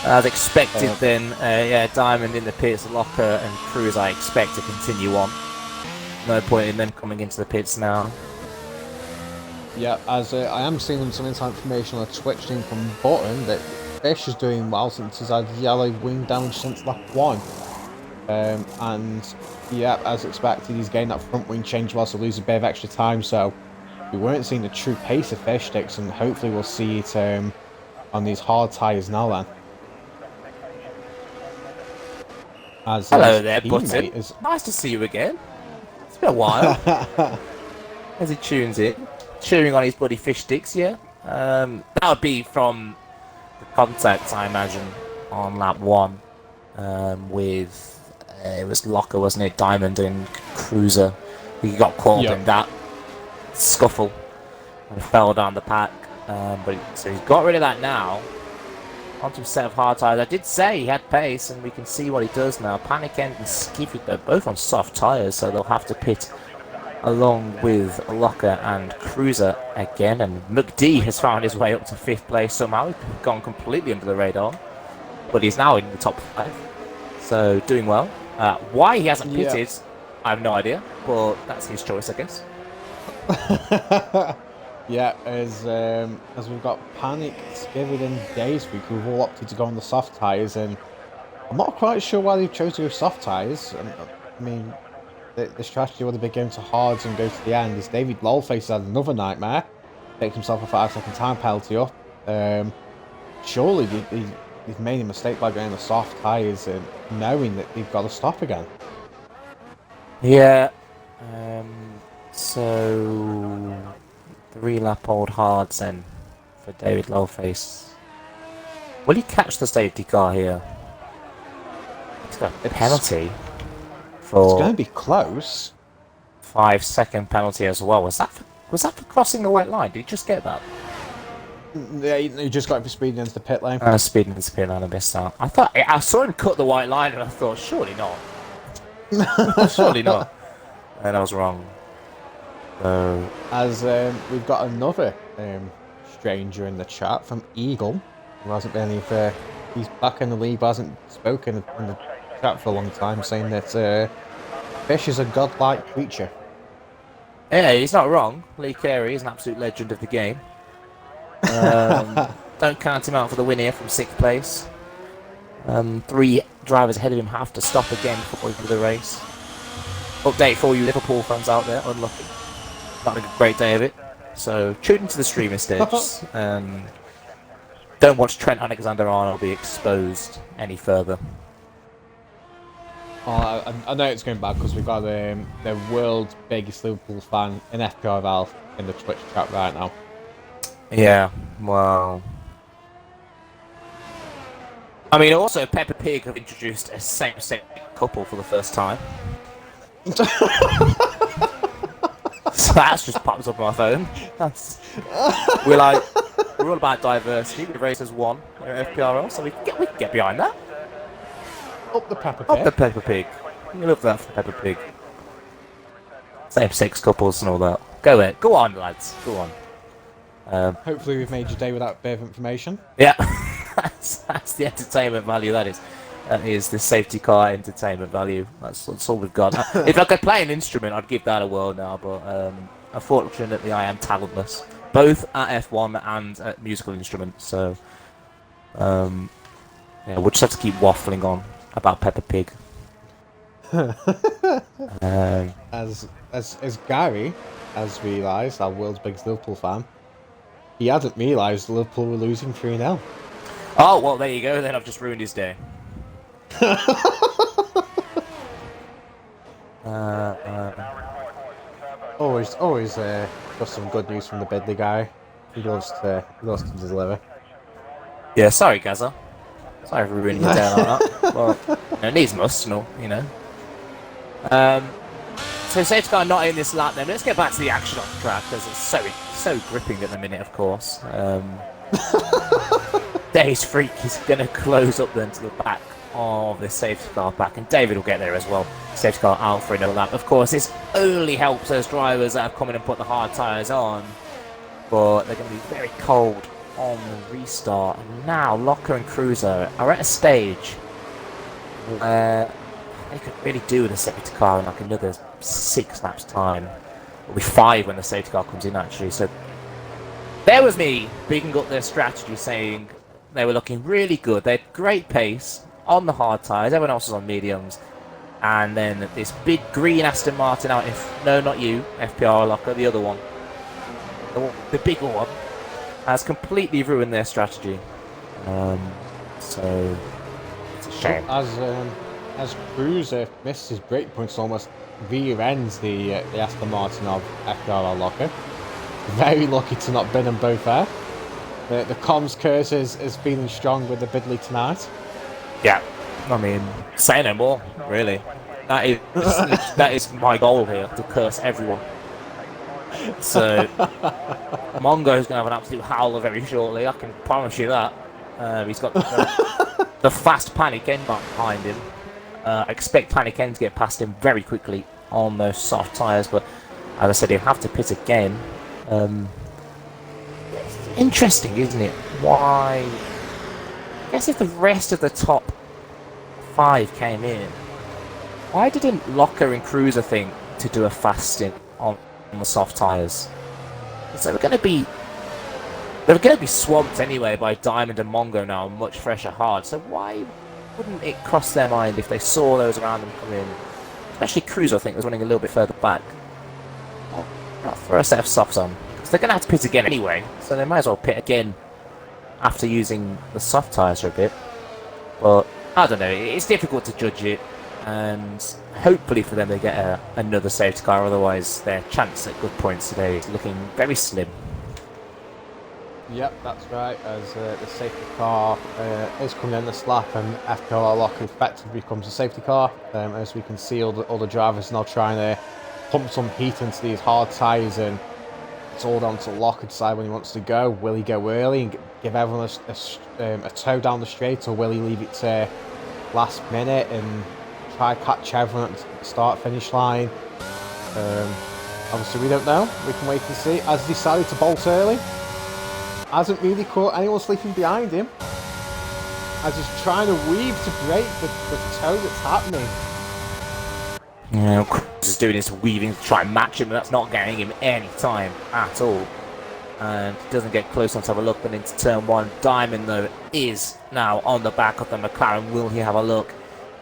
As expected then, yeah, Diamond in the pits, Locker and Cruz I expect to continue on. No point in them coming into the pits now. Yeah, as I am seeing some inside information on a Twitch stream from Button that Fish is doing well since he's had yellow wing damage since lap 1. And yeah, as expected, he's getting that front wing change whilst losing a bit of extra time, so we weren't seeing the true pace of Fish sticks, and hopefully we'll see it on these hard tyres now then. As hello there, Button. Nice to see you again. It's been a while. As he tunes in, cheering on his bloody fish sticks, yeah. That would be from the contacts, I imagine, on lap 1 with it was Locker, wasn't it? Diamond and Cruiser. He got caught in that scuffle and fell down the pack. So he's got rid of that now. Onto a set of hard tyres. I did say he had pace, and we can see what he does now. Panic End and Skiffy, they're both on soft tyres, so they'll have to pit along with Locker and Cruiser again. And McD has found his way up to 5th place somehow. He's gone completely under the radar, but he's now in the top 5, so doing well. Why he hasn't pitted, I have no idea, but that's his choice, I guess. Yeah, as we've got Panic, Skivid and Daysweek, who've all opted to go on the soft tyres, and I'm not quite sure why they've chosen to go soft tyres. I mean, the strategy would have been going to hards and go to the end, as David Lolface had another nightmare, picked himself a 5-second time penalty up. Surely they've made a mistake by going the soft tyres and knowing that they've got to stop again. Yeah, so 3-lap old hards then for David Lowface. Will he catch the safety car here? He's got a penalty for. It's going to be close. 5-second penalty as well. Was that for crossing the white line? Did he just get that? Yeah, he just got it for speeding into the pit lane. Speeding into the pit lane, I missed that. I saw him cut the white line, and I thought, surely not. Surely not. And I was wrong. As we've got another stranger in the chat from Eagle, who hasn't been any. He's back in the league, but hasn't spoken in the chat for a long time, saying that Fish is a godlike creature. Yeah, he's not wrong. Lee Carey is an absolute legend of the game. Don't count him out for the win here from 6th place. 3 drivers ahead of him have to stop again before the race. Update for you Liverpool fans out there, unlucky. Not a great day of it. So tune into the stream instead. Don't watch Trent Alexander-Arnold be exposed any further. Oh, I know it's going bad because we've got the world's biggest Liverpool fan in FPRL in the Twitch chat right now. Yeah, well. I mean, also Peppa Pig have introduced a same-sex couple for the first time. So that's just pops up on my phone. We're all about diversity. The race has won at FPRL, so we can get behind that. Up the Peppa Pig. Up the Peppa Pig. You love that for Peppa Pig. Same-sex couples and all that. Go on, lads. Go on. Hopefully we've made your day with that bit of information. Yeah, that's the entertainment value. That is the safety car entertainment value. That's all we've got. If I could play an instrument, I'd give that a whirl now. But unfortunately, I am talentless, both at F1 and at musical instruments. So, yeah, we'll just have to keep waffling on about Peppa Pig. As Gary has realised, our world's biggest Liverpool fan, he hadn't realised Liverpool were losing 3-0. Oh, well, there you go, then I've just ruined his day. Always got some good news from the Bidley guy. He loves to deliver. Yeah, sorry, Gaza. Sorry for ruining your day like that. Well, it needs must, you know. So safety car not in this lap then. Let's get back to the action on the track because it's so gripping at the minute, of course. Dave's Freak is going to close up then to the back of the safety car pack, and David will get there as well. Safety car out for another lap. Of course, this only helps those drivers that have come in and put the hard tyres on, but they're going to be very cold on the restart. And now Locker and Cruiser are at a stage where they could really do with a safety car in like another 6 laps time. It'll be 5 when the safety car comes in actually. So there was me bigging up their strategy, saying they were looking really good. They had great pace on the hard tyres. Everyone else was on mediums. And then this big green Aston Martin out in... No, not you, FPR Locker, the other one. The bigger one has completely ruined their strategy. So it's a shame. As Cruiser misses his break points, almost rear-ends the Aston Martin of FPR Locker. Very lucky to not bin them both there. The comms curse is feeling strong with the Bidley tonight. Yeah, I mean, say no more, really. That is my goal here, to curse everyone. So, Mongo's going to have an absolute howler very shortly, I can promise you that. He's got the fast Panic N behind him. I expect Panic N to get past him very quickly on those soft tyres, but as I said, he'll have to pit again. Interesting, isn't it? Why? I guess if the rest of the top 5 came in, why didn't Locker and Cruiser think to do a fast stint on the soft tyres? So they're going to be swamped anyway by Diamond and Mongo now, much fresher hard. So why wouldn't it cross their mind if they saw those around them come in? Especially Cruiser, I think, was running a little bit further back. Not throw a set of softs on. They're going to have to pit again anyway, so they might as well pit again after using the soft tyres for a bit. But, I don't know, it's difficult to judge it, and hopefully for them they get another safety car, otherwise their chance at good points today is looking very slim. Yep, that's right, as the safety car is coming in this lap, and FPR Locker effectively becomes a safety car. As we can see, all the drivers now trying to pump some heat into these hard tyres, and it's all down to Locker to decide when he wants to go. Will he go early and give everyone a tow down the straight, or will he leave it to last minute and try to catch everyone at the start-finish line? Obviously, we don't know. We can wait and see. Has decided to bolt early. Hasn't really caught anyone sleeping behind him. As he's trying to weave to break the tow that's happening. Yeah, Chris is doing his weaving to try and match him, and that's not getting him any time at all. And he doesn't get close enough to have a look, but into turn 1. Diamond, though, is now on the back of the McLaren. Will he have a look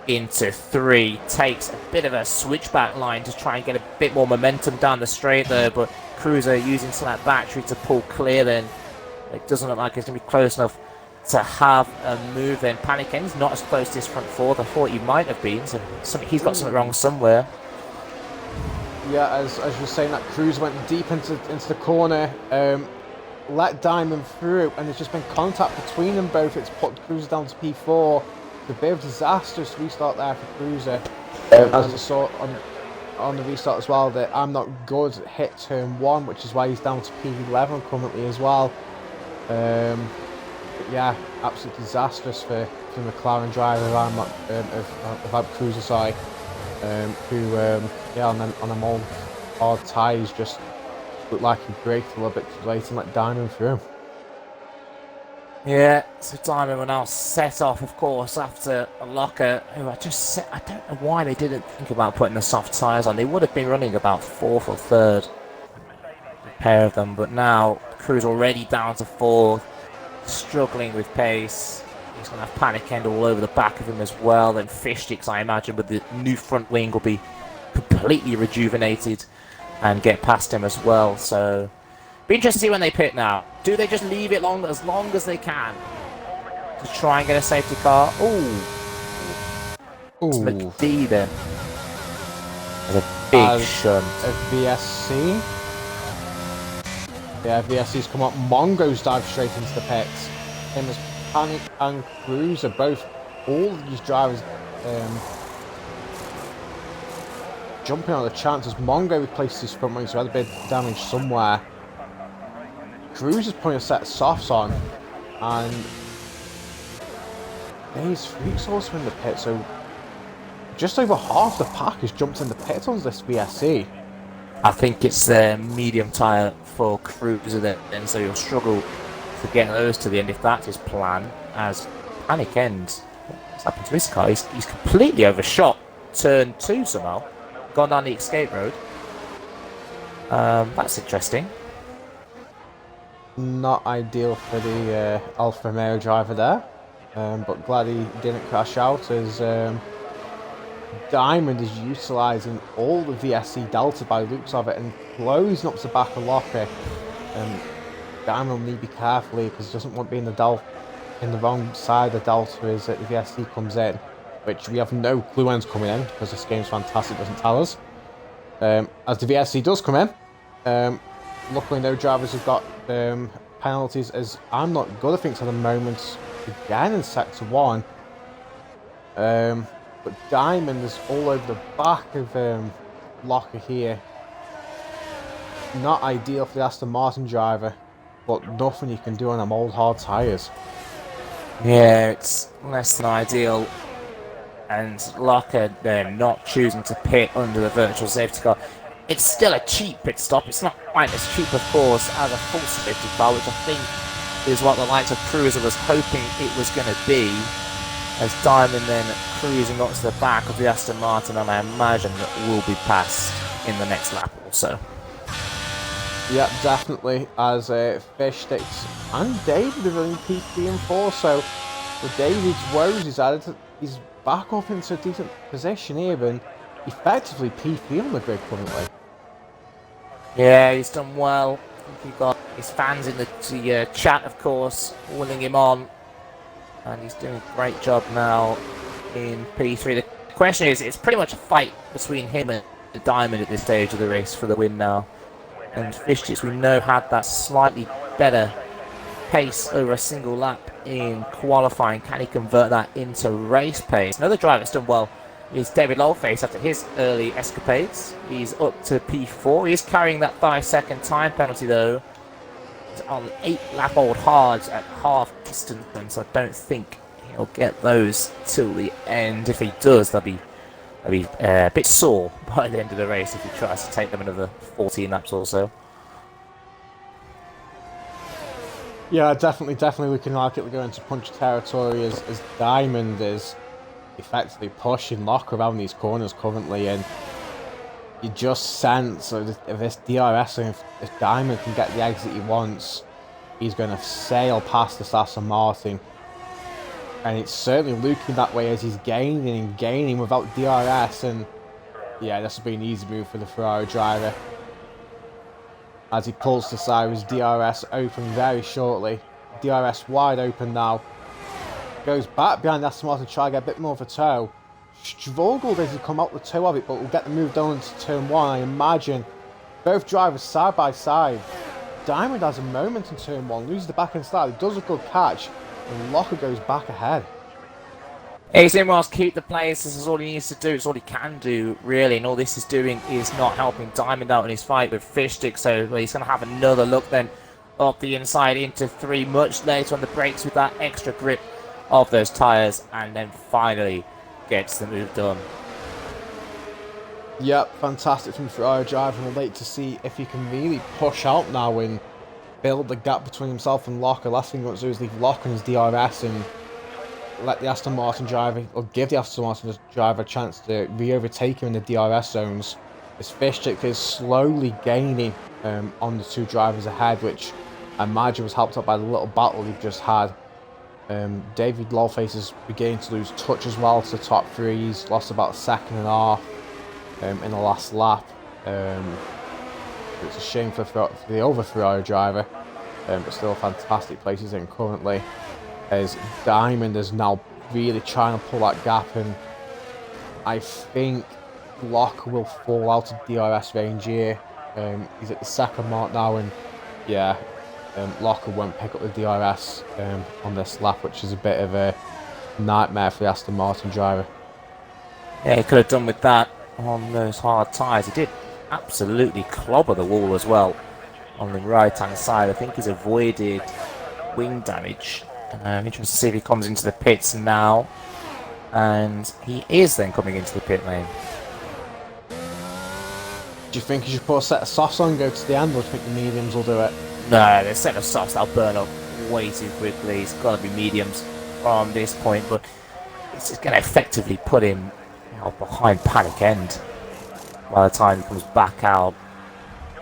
into 3? Takes a bit of a switchback line to try and get a bit more momentum down the straight there, but Cruiser using some of that battery to pull clear then. It doesn't look like it's going to be close enough to have a move then. Panic N's not as close to his front 4 I thought he might have been, so he's got something wrong somewhere. Yeah, as you're saying, that Cruiser went deep into the corner, let Diamond through, and there's just been contact between them both. It's put Cruiser down to P4. It's a bit of a disastrous restart there for Cruiser. As I saw on the restart as well, that I'm Not Good hit turn 1, which is why he's down to P11 currently as well. But yeah, absolutely disastrous for the McLaren driver of Cruiser, sorry, who on them old hard tyres just looked like he braked a little bit too late and let Diamond through. Yeah, so Diamond will now set off, of course, after a Locker, who I don't know why they didn't think about putting the soft tyres on. They would have been running about 4th or 3rd, a pair of them, but now Crew's already down to 4th, struggling with pace. He's going to have Panic End all over the back of him as well. Then Fishsticks, I imagine, with the new front wing will be completely rejuvenated and get past him as well. So, be interesting to see when they pit now. Do they just leave it as long as they can? to try and get a safety car. Ooh, it's Ooh, McD then. There's a big shunt. a VSC. Yeah, VSC's come up. Mongo's dive straight into the pits. Him as Panic and Cruz are both, all these drivers jumping on the chances. Mongo replaced his front wing, so he had a bit of damage somewhere. Cruz is putting a set of softs on, and these freaks also in the pit, so just over half the pack has jumped in the pit on this VSC. I think it's the medium tyre for Cruiser then, and so you'll struggle to get those to the end if that's his plan. As Panic ends, what's happened to his car? He's completely overshot turn 2 somehow, gone down the escape road. That's interesting. Not ideal for the Alfa Romeo driver there, but glad he didn't crash out, as Diamond is utilising all the VSC Delta by the looks of it and closing up the back of Locker. Diamond will need to be careful because he doesn't want to be in the wrong side of the Delta as the VSC comes in, which we have no clue when's coming in because this game's fantastic, doesn't tell us. As the VSC does come in, luckily no drivers have got penalties, as I'm not good at things at the moment again in sector 1. But Diamond is all over the back of Locker here. Not ideal for the Aston Martin driver, but nothing you can do on them old hard tyres. Yeah, it's less than ideal. And Locker not choosing to pit under the virtual safety car. It's still a cheap pit stop. It's not quite as cheap, of course, as a full safety car, which I think is what the likes of Cruiser was hoping it was going to be. As Diamond then cruising up to the back of the Aston Martin, and I imagine that will be passed in the next lap also. Yeah, definitely, as Fish Sticks and David are running P3 and 4, so with David's woes, he's back up into a decent position here and effectively P3 on the grid currently. Yeah, he's done well. I think he got his fans in the chat, of course, willing him on. And he's doing a great job now in P3. The question is, it's pretty much a fight between him and the Diamond at this stage of the race for the win now. And Fishsticks, we know, had that slightly better pace over a single lap in qualifying. Can he convert that into race pace? Another driver that's done well is David Lolface after his early escapades. He's up to P4. He's carrying that 5-second time penalty though. On 8-lap-old hards at half distance, and so I don't think he'll get those till the end. If he does, they'll be a bit sore by the end of the race if he tries to take them another 14 laps or so. Yeah, definitely looking like it will go into punch territory as Diamond is effectively pushing Locker around these corners currently, and you just sense if this DRS, and if Diamond can get the exit he wants, he's going to sail past the Aston Martin. And it's certainly looking that way as he's gaining without DRS. And yeah, this will be an easy move for the Ferrari driver. As he pulls to side with DRS open very shortly. DRS wide open now. Goes back behind the Aston Martin to try to get a bit more of a toe. Struggled as he come out the toe of it, but will get the move done into turn 1. I imagine both drivers side by side. Diamond has a moment in turn 1, loses the back end start. He does a good catch, and Locker goes back ahead. He's in whilst keep the place. This is all he needs to do. It's all he can do, really. And all this is doing is not helping Diamond out in his fight with Fishstick. So he's going to have another look then up the inside into 3 much later on the brakes with that extra grip of those tyres, and then finally gets the move done. Yep, fantastic from Ferrari driver, and we'll wait to see if he can really push out now and build the gap between himself and Locker. Last thing he wants to do is leave Locker in his DRS and let the Aston Martin driver, or give the Aston Martin driver a chance to re-overtake him in the DRS zones. As Fishstick is slowly gaining on the 2 drivers ahead, which I imagine was helped up by the little battle they've just had. David Lawface is beginning to lose touch as well to the top 3. He's lost about 1.5 seconds in the last lap. It's a shame for the other Ferrari driver, but still a fantastic place he's in currently. as Diamond is now really trying to pull that gap, and I think Locker will fall out of DRS range here. He's at the second mark now, and yeah, Locker won't pick up the DRS on this lap, which is a bit of a nightmare for the Aston Martin driver. Yeah, he could have done with that on those hard tyres. He did absolutely clobber the wall as well on the right-hand side. I think he's avoided wing damage. Interesting to see if he comes into the pits now. And he is then coming into the pit lane. Do you think he should put a set of softs on and go to the end, or do you think the mediums will do it? No, the set of softs that'll burn up way too quickly. It's got to be mediums from this point, but it's going to effectively put him behind Panic End by the time he comes back out.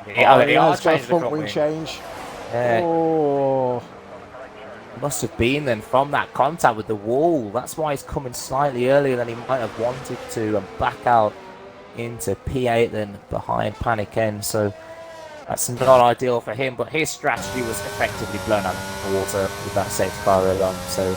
He has got a front wing change. Oh. Must have been then from that contact with the wall. That's why he's coming slightly earlier than he might have wanted to, and back out into P8 then behind Panic End. So that's not ideal for him, but his strategy was effectively blown out of the water with that safety car early on. So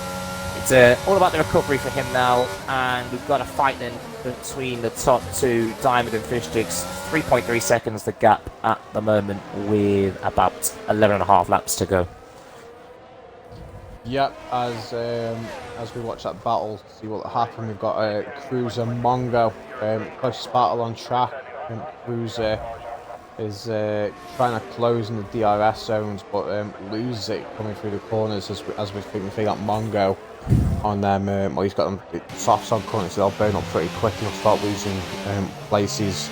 it's all about the recovery for him now, and we've got a fight then between the top two, Diamond and Fishsticks. 3.3 seconds the gap at the moment, with about 11.5 laps to go. Yep, as we watch that battle, see what happened. We've got Cruiser Mongo, closest battle on track. Cruiser is trying to close in the DRS zones, but loses it coming through the corners as we think that Mongo on them. Well, he's got them softs on currently, so they'll burn up pretty quick and he'll start losing places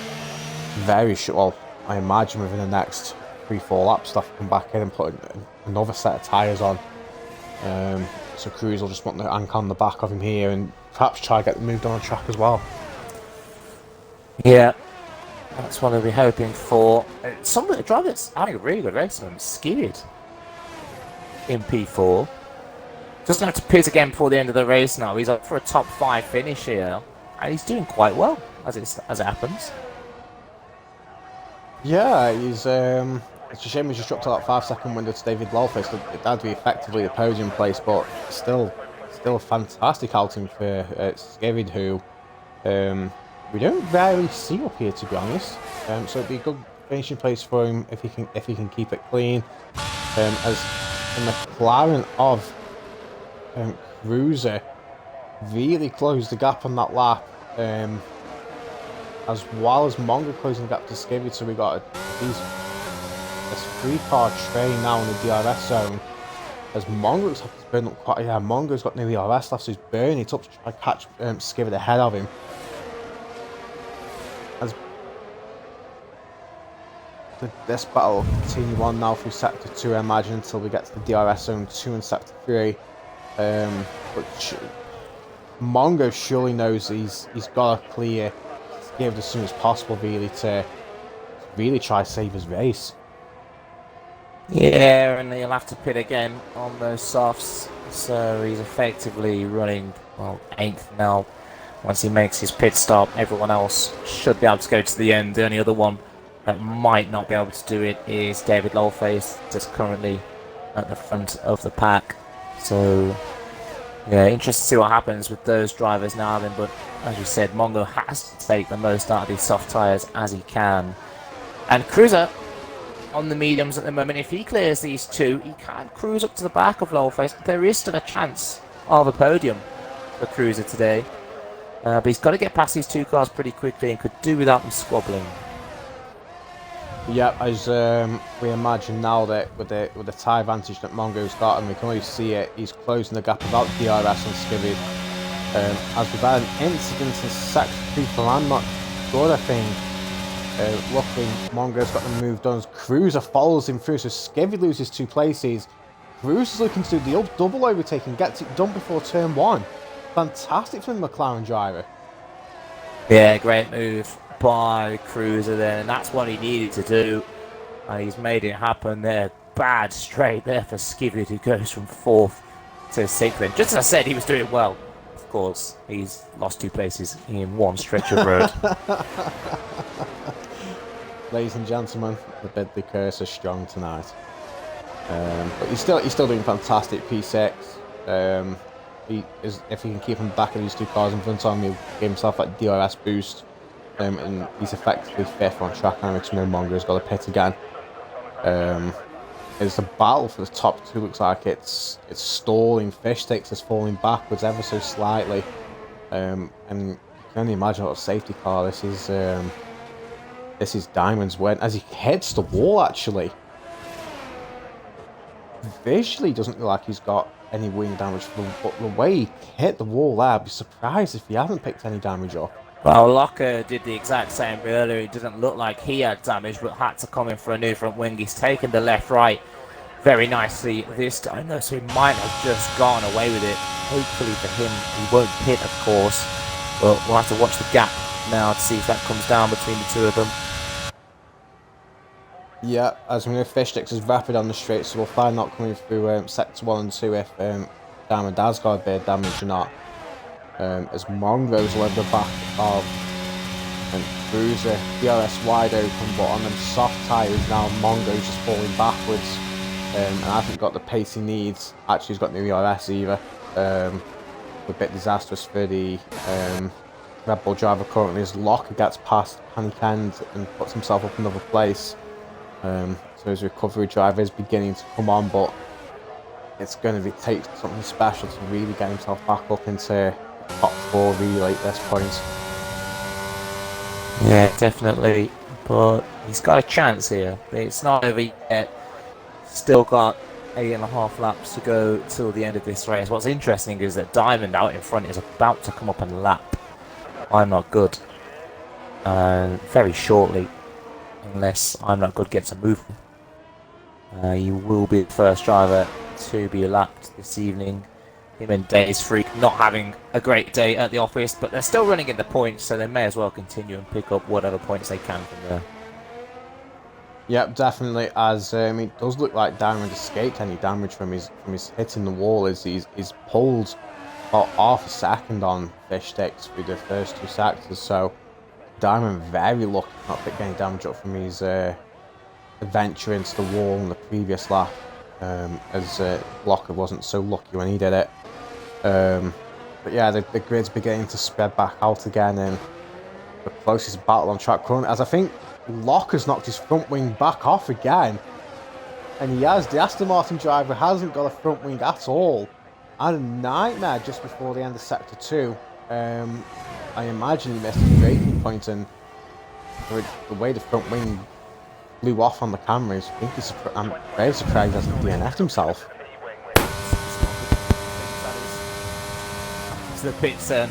very short. Well, I imagine within the next 3-4 laps, they'll come back in and put another set of tyres on. So Cruz will just want the anchor on the back of him here and perhaps try to get them moved on track as well. Yeah, that's what they'll be hoping for. Some of the drivers having a really good race and skidded in P4. Doesn't have to pit again before the end of the race now. He's up for a top 5 finish here, and he's doing quite well as it happens. Yeah, he's it's a shame he just dropped to that 5-second window to David Lawface. That'd be effectively the podium place, but still a fantastic outing for Skivid, who we don't very see up here, to be honest. So it'd be a good finishing place for him if he can keep it clean. As the McLaren of Cruiser really closed the gap on that lap, as well as Mongo closing the gap to Skivid. So we got this 3-car train now in the DRS zone, as Mongo's have to burn up quite. Yeah, Mongo's got no DRS left, so he's burning it up to try to catch Skivid ahead of him. As this battle will continue on now through sector 2, I imagine, until we get to the DRS zone 2 and sector 3. But Mongo surely knows he's got to clear Skivid as soon as possible, really, to really try to save his race. Yeah, and he'll have to pit again on those softs, so he's effectively running, 8th now. Once he makes his pit stop, everyone else should be able to go to the end. The only other one that might not be able to do it is David Lawface, that's currently at the front of the pack. So, yeah, interesting to see what happens with those drivers now then, but as you said, Mongo has to take the most out of these soft tyres as he can. And Cruiser on the mediums at the moment. If he clears these two, he can cruise up to the back of Lawface. There is still a chance of a podium for Cruiser today, but he's got to get past these two cars pretty quickly and could do without them squabbling. Yeah, as we imagine now that with the tyre advantage that Mongo's got, and we can already see it, he's closing the gap about DRS and Skivid. As we've had an incident in sector 3 for landmark good, I think. Luckily, Mongo's got them moved on. Cruiser follows him through, so Skivid loses 2 places. Cruiser's looking to do the double overtake and gets it done before turn 1. Fantastic from the McLaren driver. Yeah, great move by Cruiser there, and that's what he needed to do. And he's made it happen there. Bad straight there for Skivid, who goes from 4th to 6th. And just as I said, he was doing well. Of course, he's lost 2 places in one stretch of road. Ladies and gentlemen, the Bidley curse is strong tonight. But he's still doing fantastic P6. If he can keep him back of these two cars in front of him, he'll give himself that DRS boost. And he's effectively fifth on track now because Mongo's got a pit again. It's a battle for the top two. Looks like it's stalling. Fish Sticks is falling backwards ever so slightly. And you can only imagine what a safety car this is. This is Diamond's win as he hits the wall. Actually, visually doesn't look like he's got any wing damage, but the way he hit the wall there, I'd be surprised if he hasn't picked any damage up. Well, Locker did the exact same earlier. It didn't look like he had damage, but had to come in for a new front wing. He's taken the left-right very nicely this time, though, so he might have just gone away with it. Hopefully for him, he won't pit, of course, but we'll have to watch the gap now to see if that comes down between the two of them. Yeah, as we know, Fish Sticks is rapid on the straight, so we'll find out coming through sectors 1 and 2 if Diamond has got a bit of damage or not. As Mongo's led the back of Cruiser, DRS wide open, but on them soft tyres now, Mongo's just falling backwards. And I think got the pace he needs. Actually, he's got no DRS either. A bit disastrous for the Red Bull driver currently as Locker gets past Panic End and puts himself up another place. So his recovery drive is beginning to come on, but it's going to take something special to really get himself back up into top 4 really at this point. Yeah, definitely, but he's got a chance here. It's not over yet. Still got 8.5 laps to go till the end of this race. What's interesting is that Diamond out in front is about to come up and lap I'm Not Good very shortly, unless I'm Not Good gets a move. He will be the first driver to be lapped this evening. Him and Days Freak not having a great day at the office, but they're still running in the points, so they may as well continue and pick up whatever points they can from there. Yep, definitely. As it does look like Diamond escaped any damage from his hitting the wall. As he's pulled about half a second on Fish Sticks through the first 2 sectors. So Diamond very lucky not pick any damage up from his adventure into the wall in the previous lap. As Locker wasn't so lucky when he did it. But yeah, the grid's beginning to spread back out again, and the closest battle on track currently, as I think Locker's knocked his front wing back off again, and the Aston Martin driver hasn't got a front wing at all. And a nightmare just before the end of sector 2. I imagine he missed his braking point, and the way the front wing blew off on the cameras, I'm very surprised he hasn't DNF'd himself. To the pits then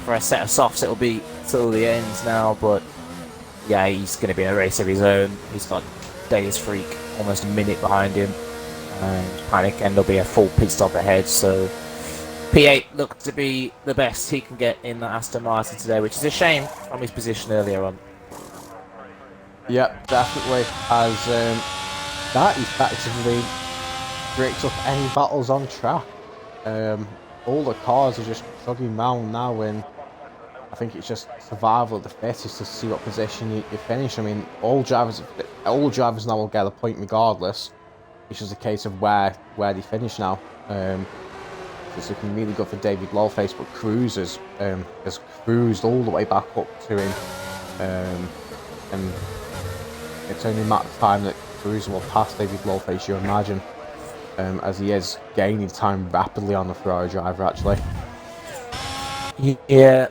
for a set of softs. It'll be till the end now, but yeah, he's going to be in a race of his own. He's got Days Freak almost a minute behind him, and Panic End will be a full pit stop ahead. So P8 looked to be the best he can get in the Aston Martin today, which is a shame from his position earlier on. Yep, definitely, as that effectively breaks up any battles on track. All the cars are just chugging round now, and I think it's just survival of the fittest to see what position you finish. I mean, all drivers now will get a point regardless. It's just a case of where they finish now. It's looking really good for David Lawface, but Cruisers has cruised all the way back up to him, and it's only a matter of time that Cruiser will pass David Lawface, you imagine, as he is gaining time rapidly on the Ferrari driver, actually. Yeah,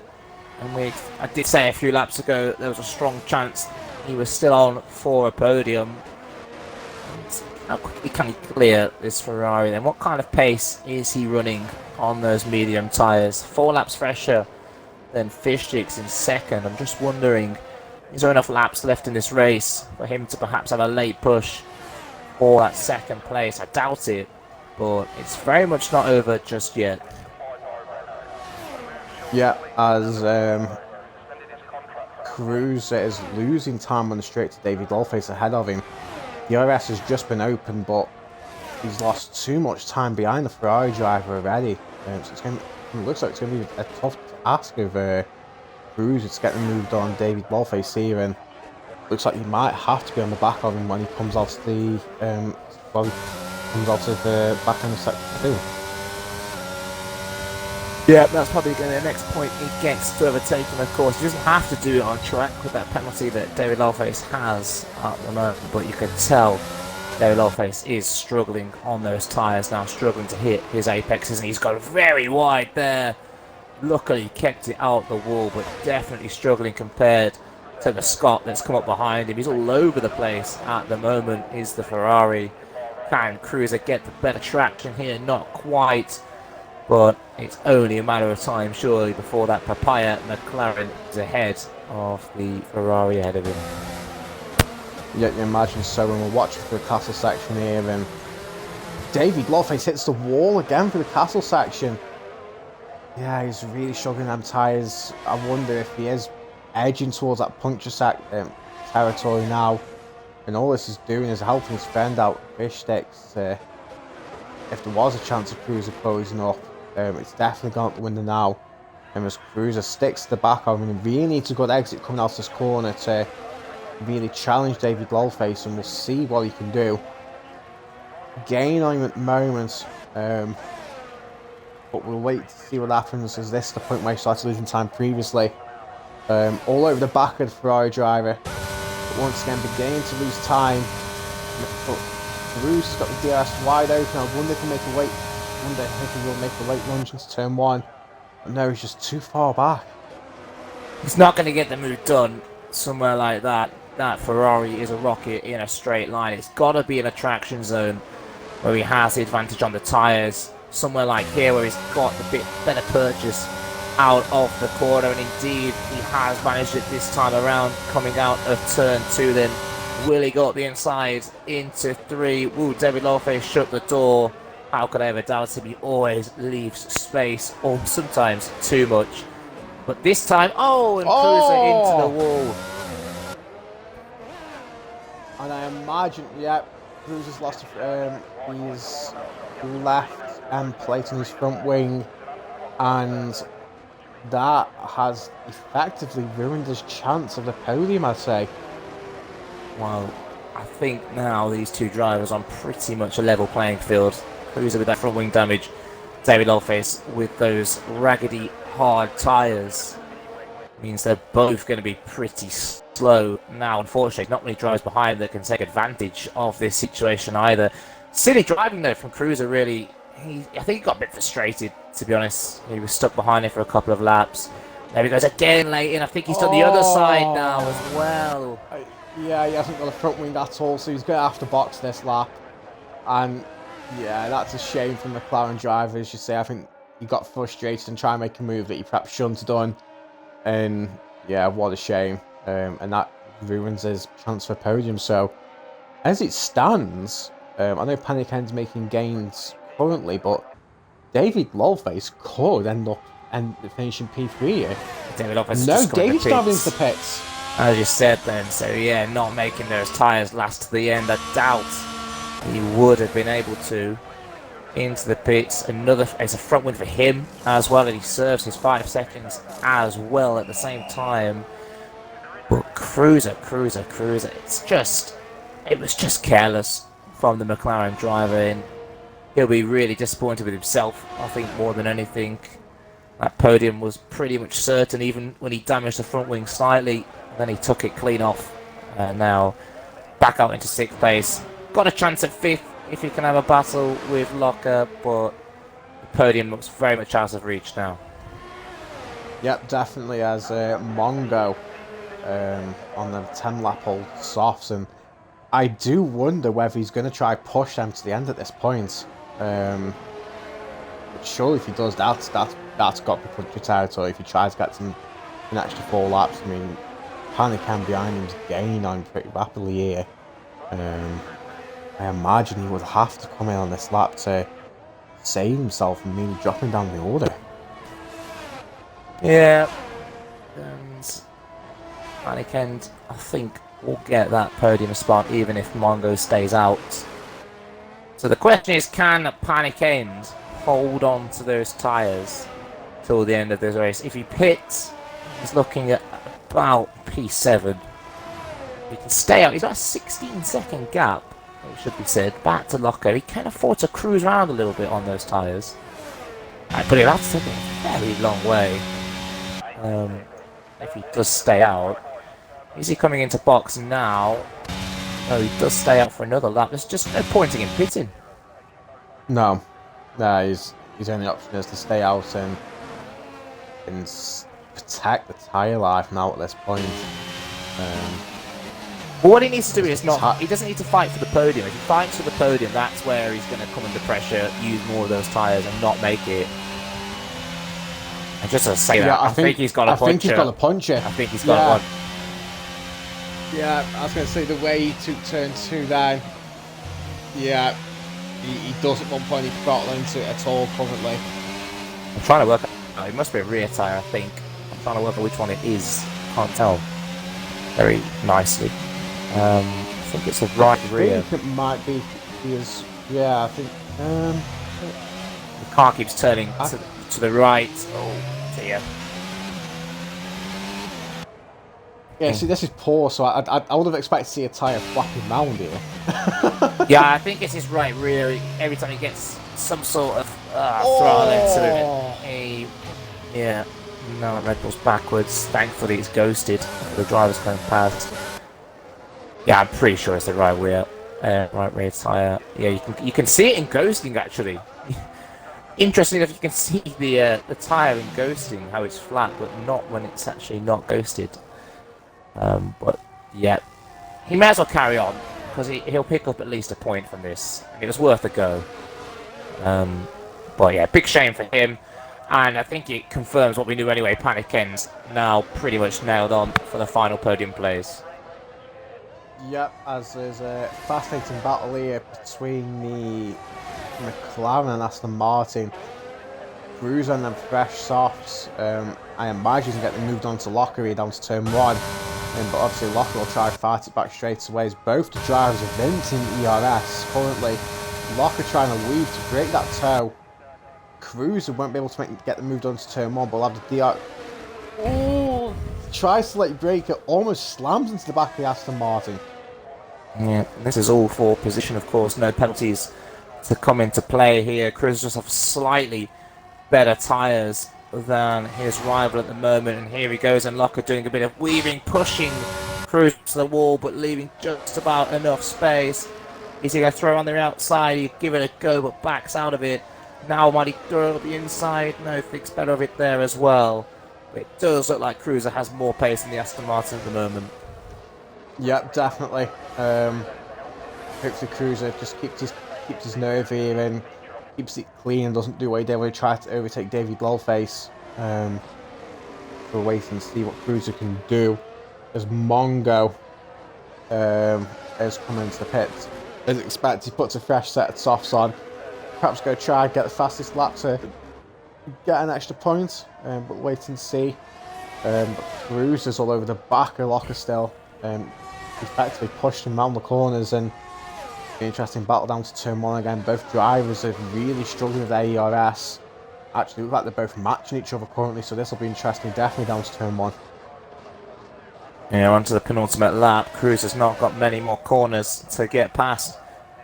and I did say a few laps ago that there was a strong chance he was still on for a podium. How quickly can he clear this Ferrari then? What kind of pace is he running on those medium tyres? 4 laps fresher than Fish Sticks in second. I'm just wondering, is there enough laps left in this race for him to perhaps have a late push for that second place? I doubt it, but it's very much not over just yet. Yeah, as Cruiser is losing time on the straight to David Lawface ahead of him. The DRS has just been open, but he's lost too much time behind the Ferrari driver already. So it looks like it's going to be a tough task of Cruiser to get them moved on David Lawface here, and looks like he might have to be on the back of him when he comes out of the back end of sector 2. Yeah, that's probably going to be the next point he gets to overtake him, of course. He doesn't have to do it on track with that penalty that David Lawface has at the moment, but you can tell David Lawface is struggling on those tyres now, struggling to hit his apexes, and he's gone very wide there. Luckily, he kept it out the wall, but definitely struggling compared to the Scot that's come up behind him. He's all over the place at the moment, is the Ferrari. Can Cruiser get the better traction here? Not quite. But it's only a matter of time, surely, before that papaya McLaren is ahead of the Ferrari ahead of him. Yeah, you imagine so. When we're watching for the castle section here, and David Lawface hits the wall again for the castle section. Yeah, he's really struggling them tyres. I wonder if he is edging towards that puncture sack territory now. And all this is doing is helping his friend out, Fish Sticks. If there was a chance of Cruiser closing up, it's definitely gone up the window now. As Cruiser sticks to the back of him, and really needs a good exit coming out of this corner to really challenge David Lawface, and we'll see what he can do. Gain on him at the moment, but we'll wait to see what happens, as this is the point where he started losing time previously. All over the back of the Ferrari driver, but once again beginning to lose time. But Bruce got the DRS wide open. I wonder if he'll make a late. Wonder if he will make a late launch into turn one. But no, he's just too far back. He's not going to get the move done somewhere like that. That Ferrari is a rocket in a straight line. It's got to be in a traction zone where he has the advantage on the tyres. Somewhere like here where he's got the bit better purchase out of the corner. And indeed, he has managed it this time around, coming out of turn two. Then will he go up the inside into three? Ooh, David Lawface shut the door. How could I ever doubt him? He always leaves space, or sometimes too much. But this time, and Cruiser into the wall. And I imagine, Cruiser's lost. He's left end plate on his front wing, and that has effectively ruined his chance of the podium, I'd say. Well, I think now these two drivers on pretty much a level playing field. Cruiser with that front wing damage, David Lawface with those raggedy hard tyres. Means they're both going to be pretty slow now. Unfortunately, not many drivers behind that can take advantage of this situation either. Silly driving though from Cruiser, really. I think he got a bit frustrated, to be honest. He was stuck behind it for a couple of laps. There he goes again late in. I think he's on the other side now as well. Yeah, he hasn't got a front wing at all, so he's going to have to box this lap. And yeah, that's a shame from the McLaren driver, as you say. I think he got frustrated and tried to make a move that he perhaps shouldn't have done. And yeah, what a shame. And that ruins his chance for podium. So, as it stands, I know Panic End's making gains currently, but David Lawface could end up finishing P3 here. David Lawface David's driving into the pits. As you said then, so yeah, not making those tyres last to the end. I doubt he would have been able to into the pits. It's a front win for him as well, and he serves his 5 seconds as well at the same time. But Cruiser, it was just careless from the McLaren driver, and he'll be really disappointed with himself, I think, more than anything. That podium was pretty much certain, even when he damaged the front wing slightly. Then he took it clean off, and now back out into 6th place. Got a chance at 5th if he can have a battle with Locker, but the podium looks very much out of reach now. Yep, definitely, as Mongo on the 10-lap old softs, and I do wonder whether he's going to try push them to the end at this point. But surely if he does, that's got to be country territory. If he tries to get some an extra 4 laps, I mean, Panic End behind him's gaining on pretty rapidly here. I imagine he would have to come in on this lap to save himself from really dropping down the order. Yeah, and Panic End, I think, will get that podium spot even if Mongo stays out. So the question is, can Panic End hold on to those tyres till the end of this race? If he pits, he's looking at about P7. He can stay out. He's got a 16-second gap, it should be said, back to Locker. He can afford to cruise around a little bit on those tyres. But he'll have to take a very long way if he does stay out. Is he coming into box now? No, he does stay out for another lap. There's just no point in him pitting. No, his only option is to stay out and protect the tyre life now at this point. But what he needs to do is not. He doesn't need to fight for the podium. If he fights for the podium, that's where he's going to come under pressure, use more of those tyres, and not make it. And just to say that, I think he's got a puncher. I think he's got a puncher. I think he's got one. Yeah, I was going to say the way he took turn 2 then. Yeah, he does at one point. He throttle into it at all currently. I'm trying to work out. It must be a rear tyre, I think. I'm trying to work out which one it is. Can't tell very nicely. I think it's a right rear. I think it might be his. Yeah, I think. The car keeps turning to the right. Oh dear. Yeah, see, this is poor, so I would have expected to see a tyre flapping round here. Yeah, I think it's his right rear. Every time he gets some sort of throttle into yeah. No, Red Bull's backwards. Thankfully, it's ghosted. The driver's going past. Yeah, I'm pretty sure it's the right rear tyre. Yeah, you can see it in ghosting actually. Interesting enough, you can see the tyre in ghosting, how it's flat, but not when it's actually not ghosted. But yeah, he may as well carry on because he'll pick up at least a point from this. And it was worth a go. But yeah, big shame for him. And I think it confirms what we knew anyway. Paniken's now pretty much nailed on for the final podium place. Yep, as there's a fascinating battle here between the McLaren and Aston Martin. Cruz on them fresh softs. I imagine he's getting moved on to Locker here down to turn 1. But obviously Locker will try to fight it back straight away as both the drivers are venting ERS currently. Locker trying to weave to break that toe. Cruz won't be able to get them moved on to turn 1, but will have the DR. Oh, tries to let break it, almost slams into the back of the Aston Martin. Yeah, this is all for position, of course. No penalties to come into play here. Cruz just have slightly better tyres than his rival at the moment, and here he goes, and Locker doing a bit of weaving, pushing Cruz to the wall, but leaving just about enough space. Is he going to throw on the outside? He give it a go, but backs out of it. Now might he throw it the inside? No, thinks better of it there as well. But it does look like Cruiser has more pace than the Aston Martin at the moment. Yep, definitely. Hopefully Cruiser just keeps his nerve here and keeps it clean and doesn't do what he did when he tried to overtake Davey Blowface. We'll wait and see what Cruiser can do. As Mongo has come into the pits. As expected, he puts a fresh set of softs on. Perhaps go try and get the fastest lap to get an extra point, but wait and see. But Cruiser's all over the back of Locker still. Effectively pushed him around the corners, and an interesting battle down to turn 1 again. Both drivers are really struggling with their ERS. Actually, look like they're both matching each other currently, so this will be interesting, definitely down to turn 1. Yeah, onto the penultimate lap. Cruiser's not got many more corners to get past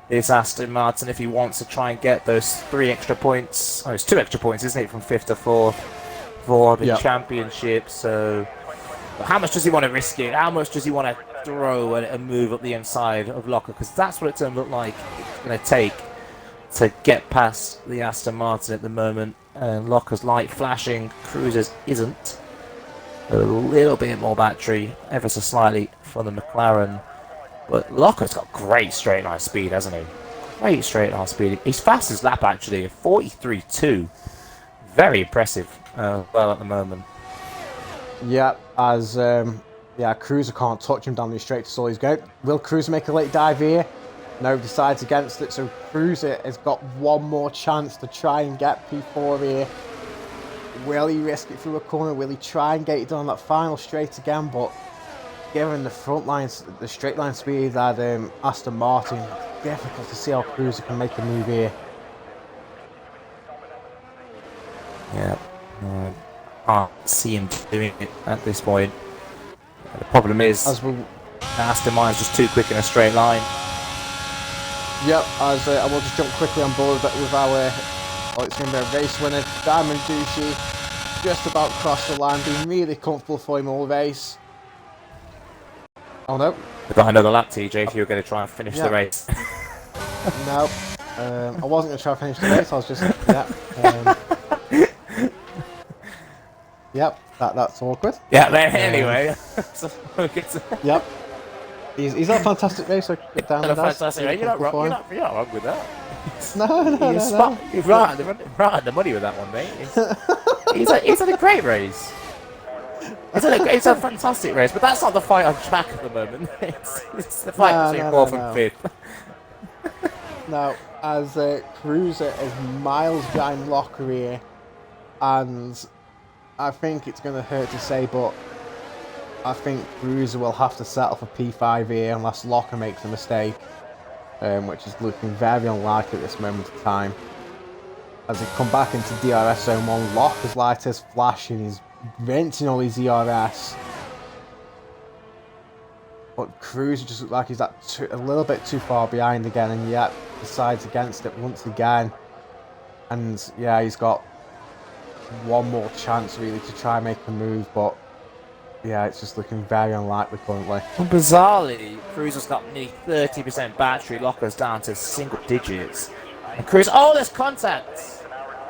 this Aston Martin if he wants to try and get those 3 extra points. Oh, it's 2 extra points, isn't it, from 5th to 4th for the championship. So how much does he want to risk it? How much does he want to throw and move up the inside of Locker? Because that's what it's going to look like it's going to take to get past the Aston Martin at the moment. And Locker's light flashing, Cruiser's isn't. A little bit more battery, ever so slightly, for the McLaren. But Locker's got great straight line speed, hasn't he? Great straight line speed. His fastest lap, actually, 43.2. Very impressive, well, at the moment. Yeah, as Cruiser can't touch him down the straight, so he's going. Will Cruiser make a late dive here? No, decides against it, so Cruiser has got one more chance to try and get P4 here. Will he risk it through a corner? Will he try and get it done on that final straight again? But given the front lines, the straight line speed that Aston Martin, it's difficult to see how Cruiser can make a move here. Yeah, can't see him doing it at this point. The problem is, Aston Martin's just too quick in a straight line. Yep, I will just jump quickly on board with our Oh, it's going to be a race winner. Diamond Douchey just about crossed the line, being really comfortable for him all race. Oh no. We've got another lap, TJ, if you were going to try and finish the race. No. I wasn't going to try to finish the race, I was just... Yep, that's awkward. Yeah, anyway. Yep. He's had a fantastic race, so get down a fantastic race. You're not wrong with that. No. You're right at the money with that one, mate. He's had a great race. It's a fantastic race, but that's not the fight on track at the moment. It's the fight between 4th and 5th. Now, as Cruiser is miles behind Locker here, and I think it's going to hurt to say, but I think Cruiser will have to settle for P5 here unless Locker makes a mistake, which is looking very unlikely at this moment of time. As they come back into DRS Zone 1, Locker's light is flashing, he's venting all his ERS. But Cruiser just looks like he's a little bit too far behind again, and yet decides against it once again. And yeah, he's got one more chance really to try and make a move, but yeah, it's just looking very unlikely currently. And bizarrely, Cruiser's got nearly 30% battery, Locker's down to single digits. And Cruiser, there's contact!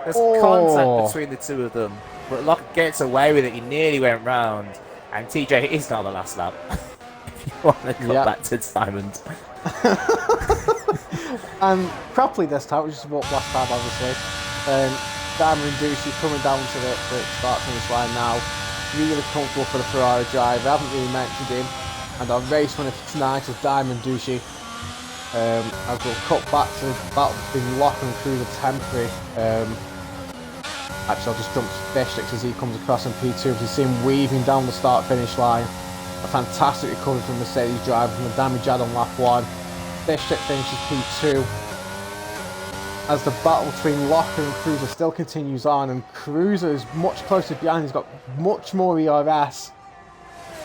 There's contact between the two of them. But Locker gets away with it, he nearly went round. And TJ is now the last lap. If you want to come back to Diamond. And properly this time, which is what last time obviously. Diamond Douchey coming down to the start finish line now. Really comfortable for the Ferrari driver. I haven't really mentioned him. And our race winner for tonight is Diamond Douchey. As we'll cut back to the battle between Locker and Cruiser temporary. Actually, I'll just jump to Fishsticks as he comes across in P2. As you see him weaving down the start-finish line. A fantastic recovery from Mercedes driver from the damage had on lap 1. Fishstick finishes P2. As the battle between Locker and Cruiser still continues on, and Cruiser is much closer behind, he's got much more ERS,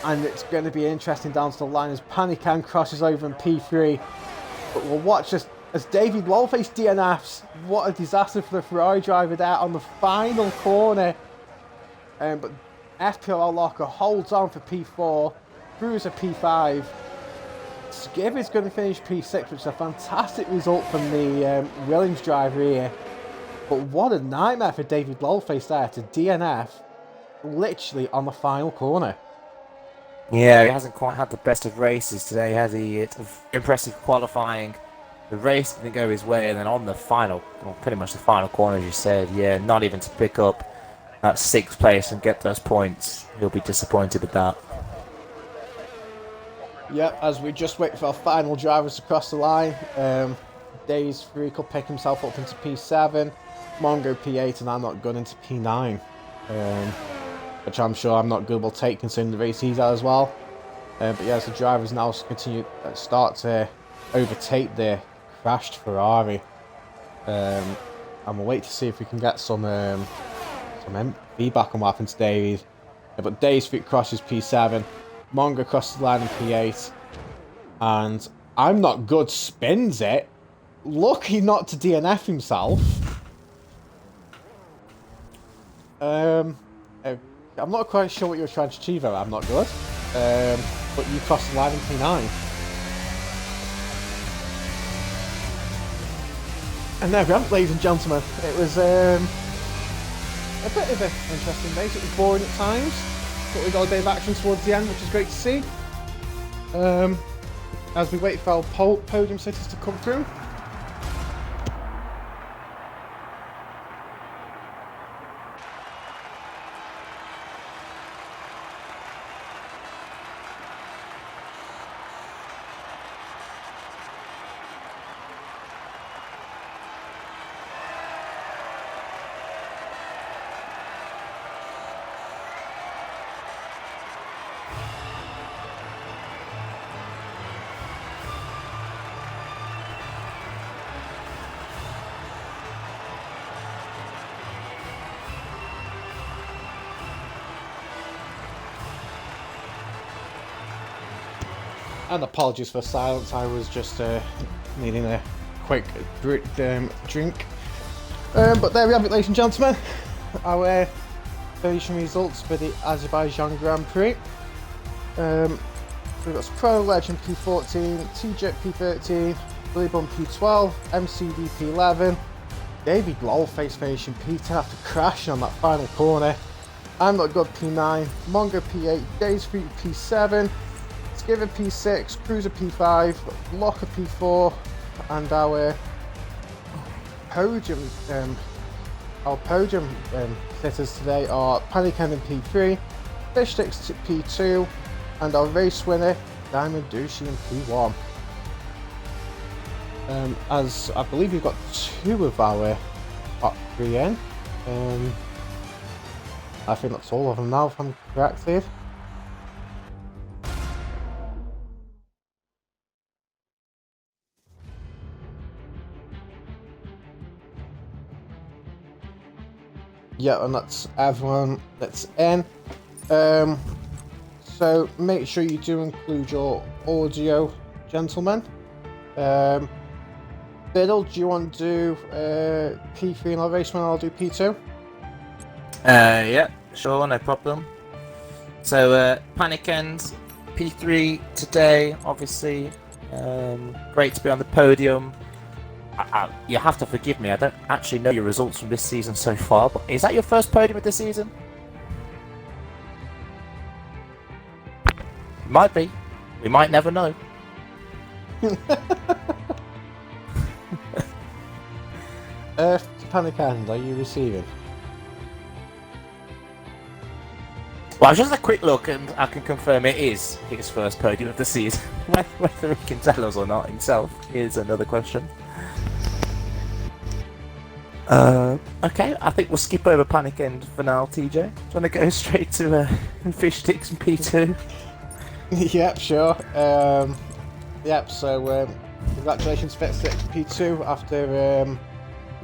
and it's going to be interesting down to the line as Panican crosses over in P3. But we'll watch as David Wallface DNFs. What a disaster for the Ferrari driver there on the final corner. But FPL Locker holds on for P4, Cruiser P5. Skiv is going to finish P6, which is a fantastic result from the Williams driver here. But what a nightmare for David Lowface there to DNF literally on the final corner. Yeah, he hasn't quite had the best of races today, has he? It's impressive qualifying. The race didn't go his way, and then on the final, well, pretty much the final corner, as you said, yeah, not even to pick up that 6th place and get those points. He'll be disappointed with that. Yep, as we just wait for our final drivers to cross the line. Days Freak will pick himself up into P7, Mongo P8, and I'm Not Good into P9. Which I'm sure I'm Not Good will take considering the race he's at as well. But yeah, as the drivers now start to overtake their crashed Ferrari. And we'll wait to see if we can get some feedback on what happened to Davies. But Days Freak crosses P7. Mongo crosses the line in P8, and I'm Not Good spins it. Lucky not to DNF himself. I'm not quite sure what you're trying to achieve there, I'm Not Good. But you crossed the line in P9. And there we have it, ladies and gentlemen. It was a bit of an interesting race. It was boring at times. But we got a bit of action towards the end, which is great to see. As we wait for our podium sitters to come through. And apologies for silence, I was just needing a quick drink. But there we have it, ladies and gentlemen. Our finishing results for the Azerbaijan Grand Prix. We've got Pro Legend P14, T-Jet P13, Billy Bum P12, MCD P11, Davey Glollface finishing P10 after crashing on that final corner. I'm Not Good P9, Mongo P8, Days Fruit P7, Skiver P6, Cruiser P5, Locker P4, and our podium sitters today are Panic End in P3, Fish Sticks P2, and our race winner Diamond Douchey in P1. As I believe we've got two of our top 3 in. I think that's all of them now, if I'm correct, Steve. Yeah, and that's everyone that's in. So make sure you do include your audio, gentlemen. Biddle, do you want to do P3 and I'll race when I'll do P2? Yeah, sure, no problem. So, Panic End, P3 today, obviously. Great to be on the podium. You have to forgive me, I don't actually know your results from this season so far, but is that your first podium of the season? Might be. We might never know. Panic End, are you receiving? Well, just a quick look, and I can confirm it is his first podium of the season. Whether he can tell us or not himself is another question. Okay, I think we'll skip over Panic End for now, TJ. Do you want to go straight to Fish Sticks and P2? Yep, sure. Yep, so congratulations, Fish Sticks P2 after the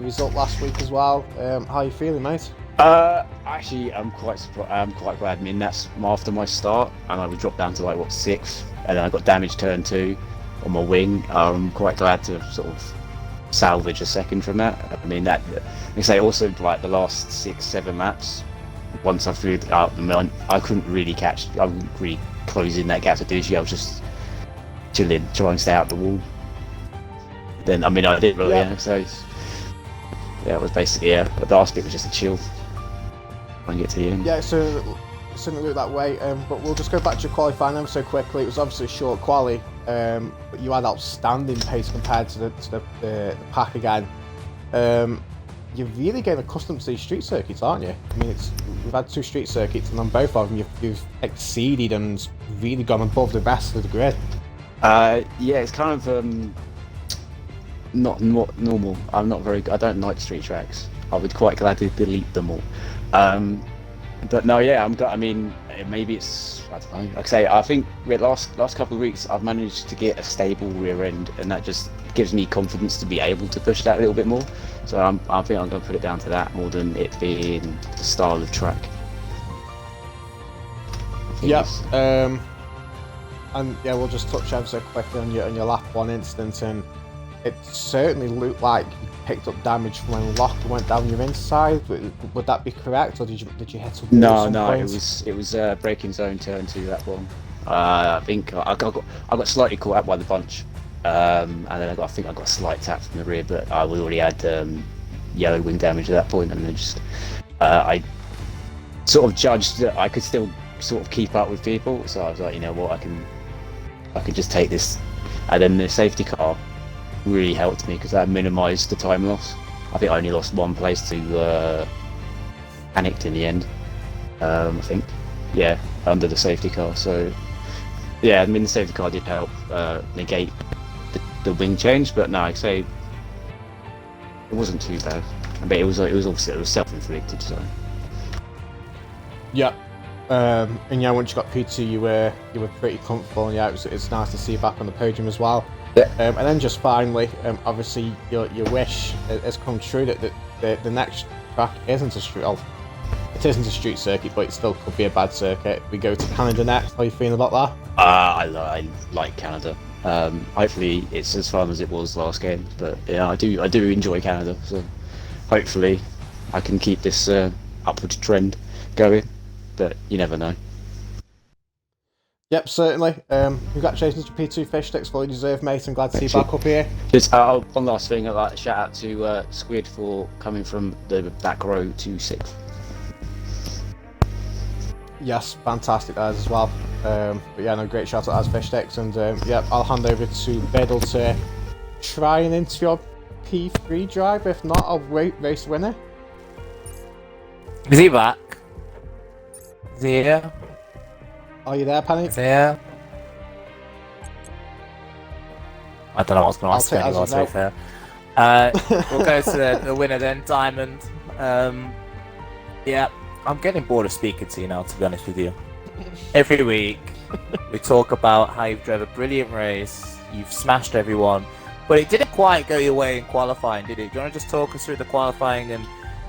result last week as well. How are you feeling, mate? Actually, I'm quite glad. I mean, that's after my start, and I would drop down to like 6th, and then I got damage turn 2 on my wing. I'm quite glad to sort of salvage a second from that. I mean, that I say also like the last 6-7 laps. Once I threw out the mount, I couldn't really catch. I wasn't really closing that gap to Douchey. I was just chilling, trying to stay out the wall. Then I mean, I did really. Yeah, so yeah, it was basically but the last bit was just a chill. And get to the end. Yeah, so it certainly looked that way. But we'll just go back to your qualifying ever so quickly. It was obviously a short quali, but you had outstanding pace compared to the pack again. You're really getting accustomed to these street circuits, aren't you? I mean, we've had 2 street circuits, and on both of them you've exceeded and really gone above the rest of the grid. Yeah, it's kind of not normal. I don't like street tracks. I would quite gladly delete them all. But no, yeah, I mean, maybe it's, I don't know. Like I say, I think the last couple of weeks I've managed to get a stable rear end, and that just gives me confidence to be able to push that a little bit more. So I think I'm going to put it down to that more than it being the style of track. Yep. And yeah, we'll just touch ever so quickly on your lap 1 instance, and it certainly looked like you picked up damage from when Locker went down your inside. Would that be correct, or did you hit a wall? No, it was braking zone turn 2, that one. I think I got slightly caught out by the bunch, and then I think I got a slight tap from the rear, but I already had yellow wing damage at that point, and then just I sort of judged that I could still sort of keep up with people, so I was like, you know what, I can just take this, and then the safety car really helped me because that minimised the time loss. I think I only lost 1 place to Panicked in the end. I think, yeah, under the safety car. So yeah, I mean the safety car did help negate the wing change, but no, I'd say it wasn't too bad. But it was self-inflicted. So yeah. And yeah, once you got P2, you were pretty comfortable, and yeah, it's nice to see you back on the podium as well. Yeah. And then just finally, obviously your wish has come true that the next track isn't a street. Well, it isn't a street circuit, but it still could be a bad circuit. We go to Canada next. How are you feeling about that? I like Canada. Hopefully it's as fun as it was last game. But yeah, I do enjoy Canada. So hopefully I can keep this upward trend going, but you never know. Yep, certainly. Congratulations to P2 Fish Sticks, fully deserved, mate. I'm glad to see you Thank you. back up here. Just one last thing, I'd like to shout out to Squid for coming from the back row to 6th. Yes, fantastic as well. But yeah, no, great shout out as Fish Sticks, and yeah, I'll hand over to Biddle to try and into your P3 drive. If not, I'll race winner. Is he back? Is he here? Are you there, Penny? Is he here? I don't know what's going to ask anymore, to be fair. We'll go to the winner then, Diamond. Yeah, I'm getting bored of speaking to you now, to be honest with you. Every week, we talk about how you've drove a brilliant race, you've smashed everyone, but it didn't quite go your way in qualifying, did it? Do you want to just talk us through the qualifying, and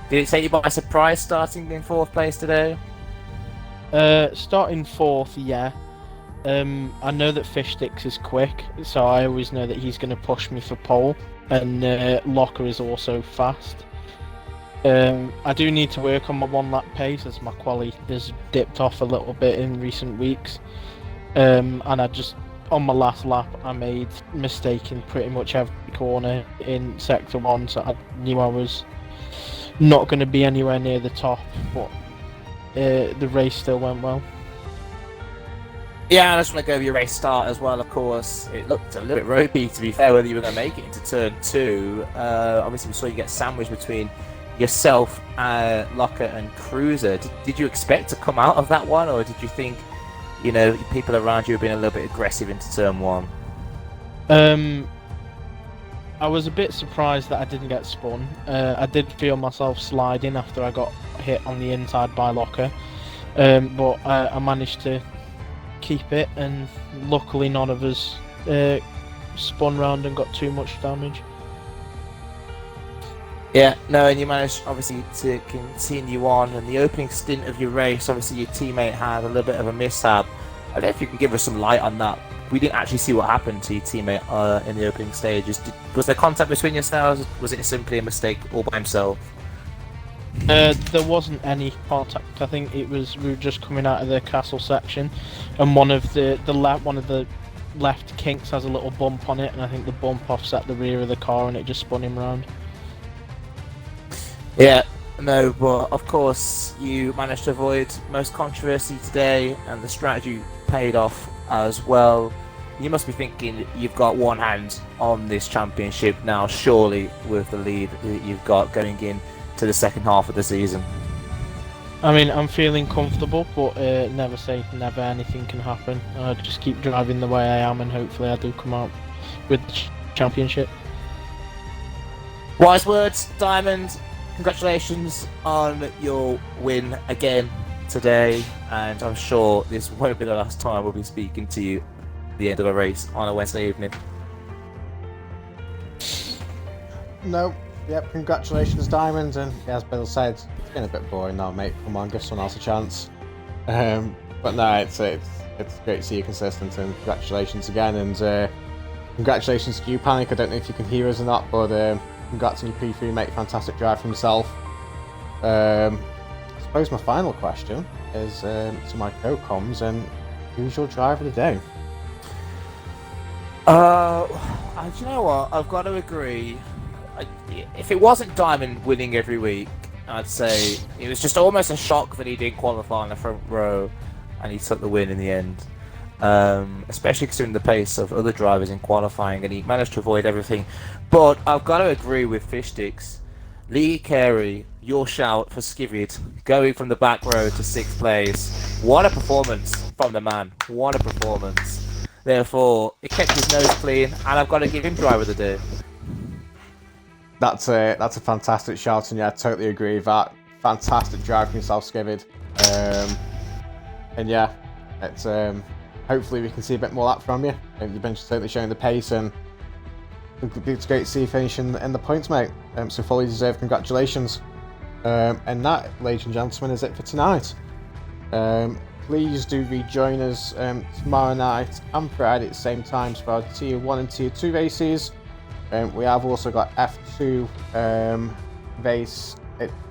did it take you by surprise starting in 4th place today? Starting 4th, yeah. I know that Fish Sticks is quick, so I always know that he's going to push me for pole, and Locker is also fast. I do need to work on my 1 lap pace, as my quali has dipped off a little bit in recent weeks. And I just, on my last lap, I made a mistake in pretty much every corner in Sector 1, so I knew I was not going to be anywhere near the top, but the race still went well. Yeah, I just want to go over your race start as well, of course. It looked a little bit ropey, to be fair, whether you were going to make it into turn 2. Obviously, we saw you get sandwiched between yourself, Locker and Cruiser. Did you expect to come out of that one, or did you think, you know, people around you were being a little bit aggressive into turn 1? I was a bit surprised that I didn't get spun. I did feel myself sliding after I got hit on the inside by Locker, but I managed to keep it, and luckily none of us spun round and got too much damage. Yeah, no, and you managed obviously to continue on, and the opening stint of your race, obviously your teammate had a little bit of a mishap. I don't know if you can give us some light on that. We didn't actually see what happened to your teammate in the opening stages. Was there contact between yourselves? Was it simply a mistake all by himself? There wasn't any contact. I think we were just coming out of the castle section, and one of the left kinks has a little bump on it, and I think the bump offset the rear of the car, and it just spun him round. Yeah, no, but of course you managed to avoid most controversy today, and the strategy paid off as well. You must be thinking you've got one hand on this championship now, surely, with the lead that you've got going in to the second half of the season. I mean, I'm feeling comfortable, but never say never. Anything can happen. I just keep driving the way I am, and hopefully I do come out with the championship. Wise words, Diamond. Congratulations on your win again today, and I'm sure this won't be the last time we'll be speaking to you at the end of a race on a Wednesday evening. No. Yep, congratulations, Diamond, and as Bill said, it's been a bit boring now, mate. Come on, give someone else a chance. But no, it's great to see you consistent, and congratulations again, and congratulations to you, Panic. I don't know if you can hear us or not, but congrats on your P3, mate. Fantastic drive from yourself. I suppose my final question is to my co-coms, and who's your driver of the day? Do you know what? I've got to agree. If it wasn't Diamond winning every week, I'd say it was just almost a shock that he didn't qualify in the front row and he took the win in the end. Especially considering the pace of other drivers in qualifying, and he managed to avoid everything. But I've got to agree with Fish Sticks. Lee Carey, your shout for Skivid, going from the back row to 6th place. What a performance from the man. What a performance. Therefore, it kept his nose clean, and I've got to give him driver of the day. That's a fantastic shout, and yeah, I totally agree with that. Fantastic drive from yourself, Skivid. And yeah, it's hopefully we can see a bit more of that from you. And you've been certainly showing the pace, and it's great to see you finishing in the points, mate. So fully deserved congratulations. And that, ladies and gentlemen, is it for tonight. Please do rejoin us tomorrow night and Friday at the same times for our Tier 1 and Tier 2 races. We have also got F2 race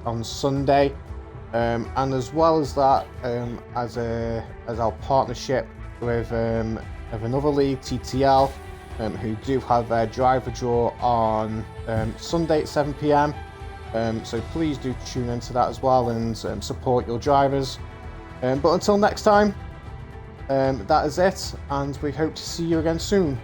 on Sunday. And as well as that, as our partnership with another league, TTL, who do have their driver draw on Sunday at 7 p.m. So please do tune into that as well and support your drivers. But until next time, that is it, and we hope to see you again soon.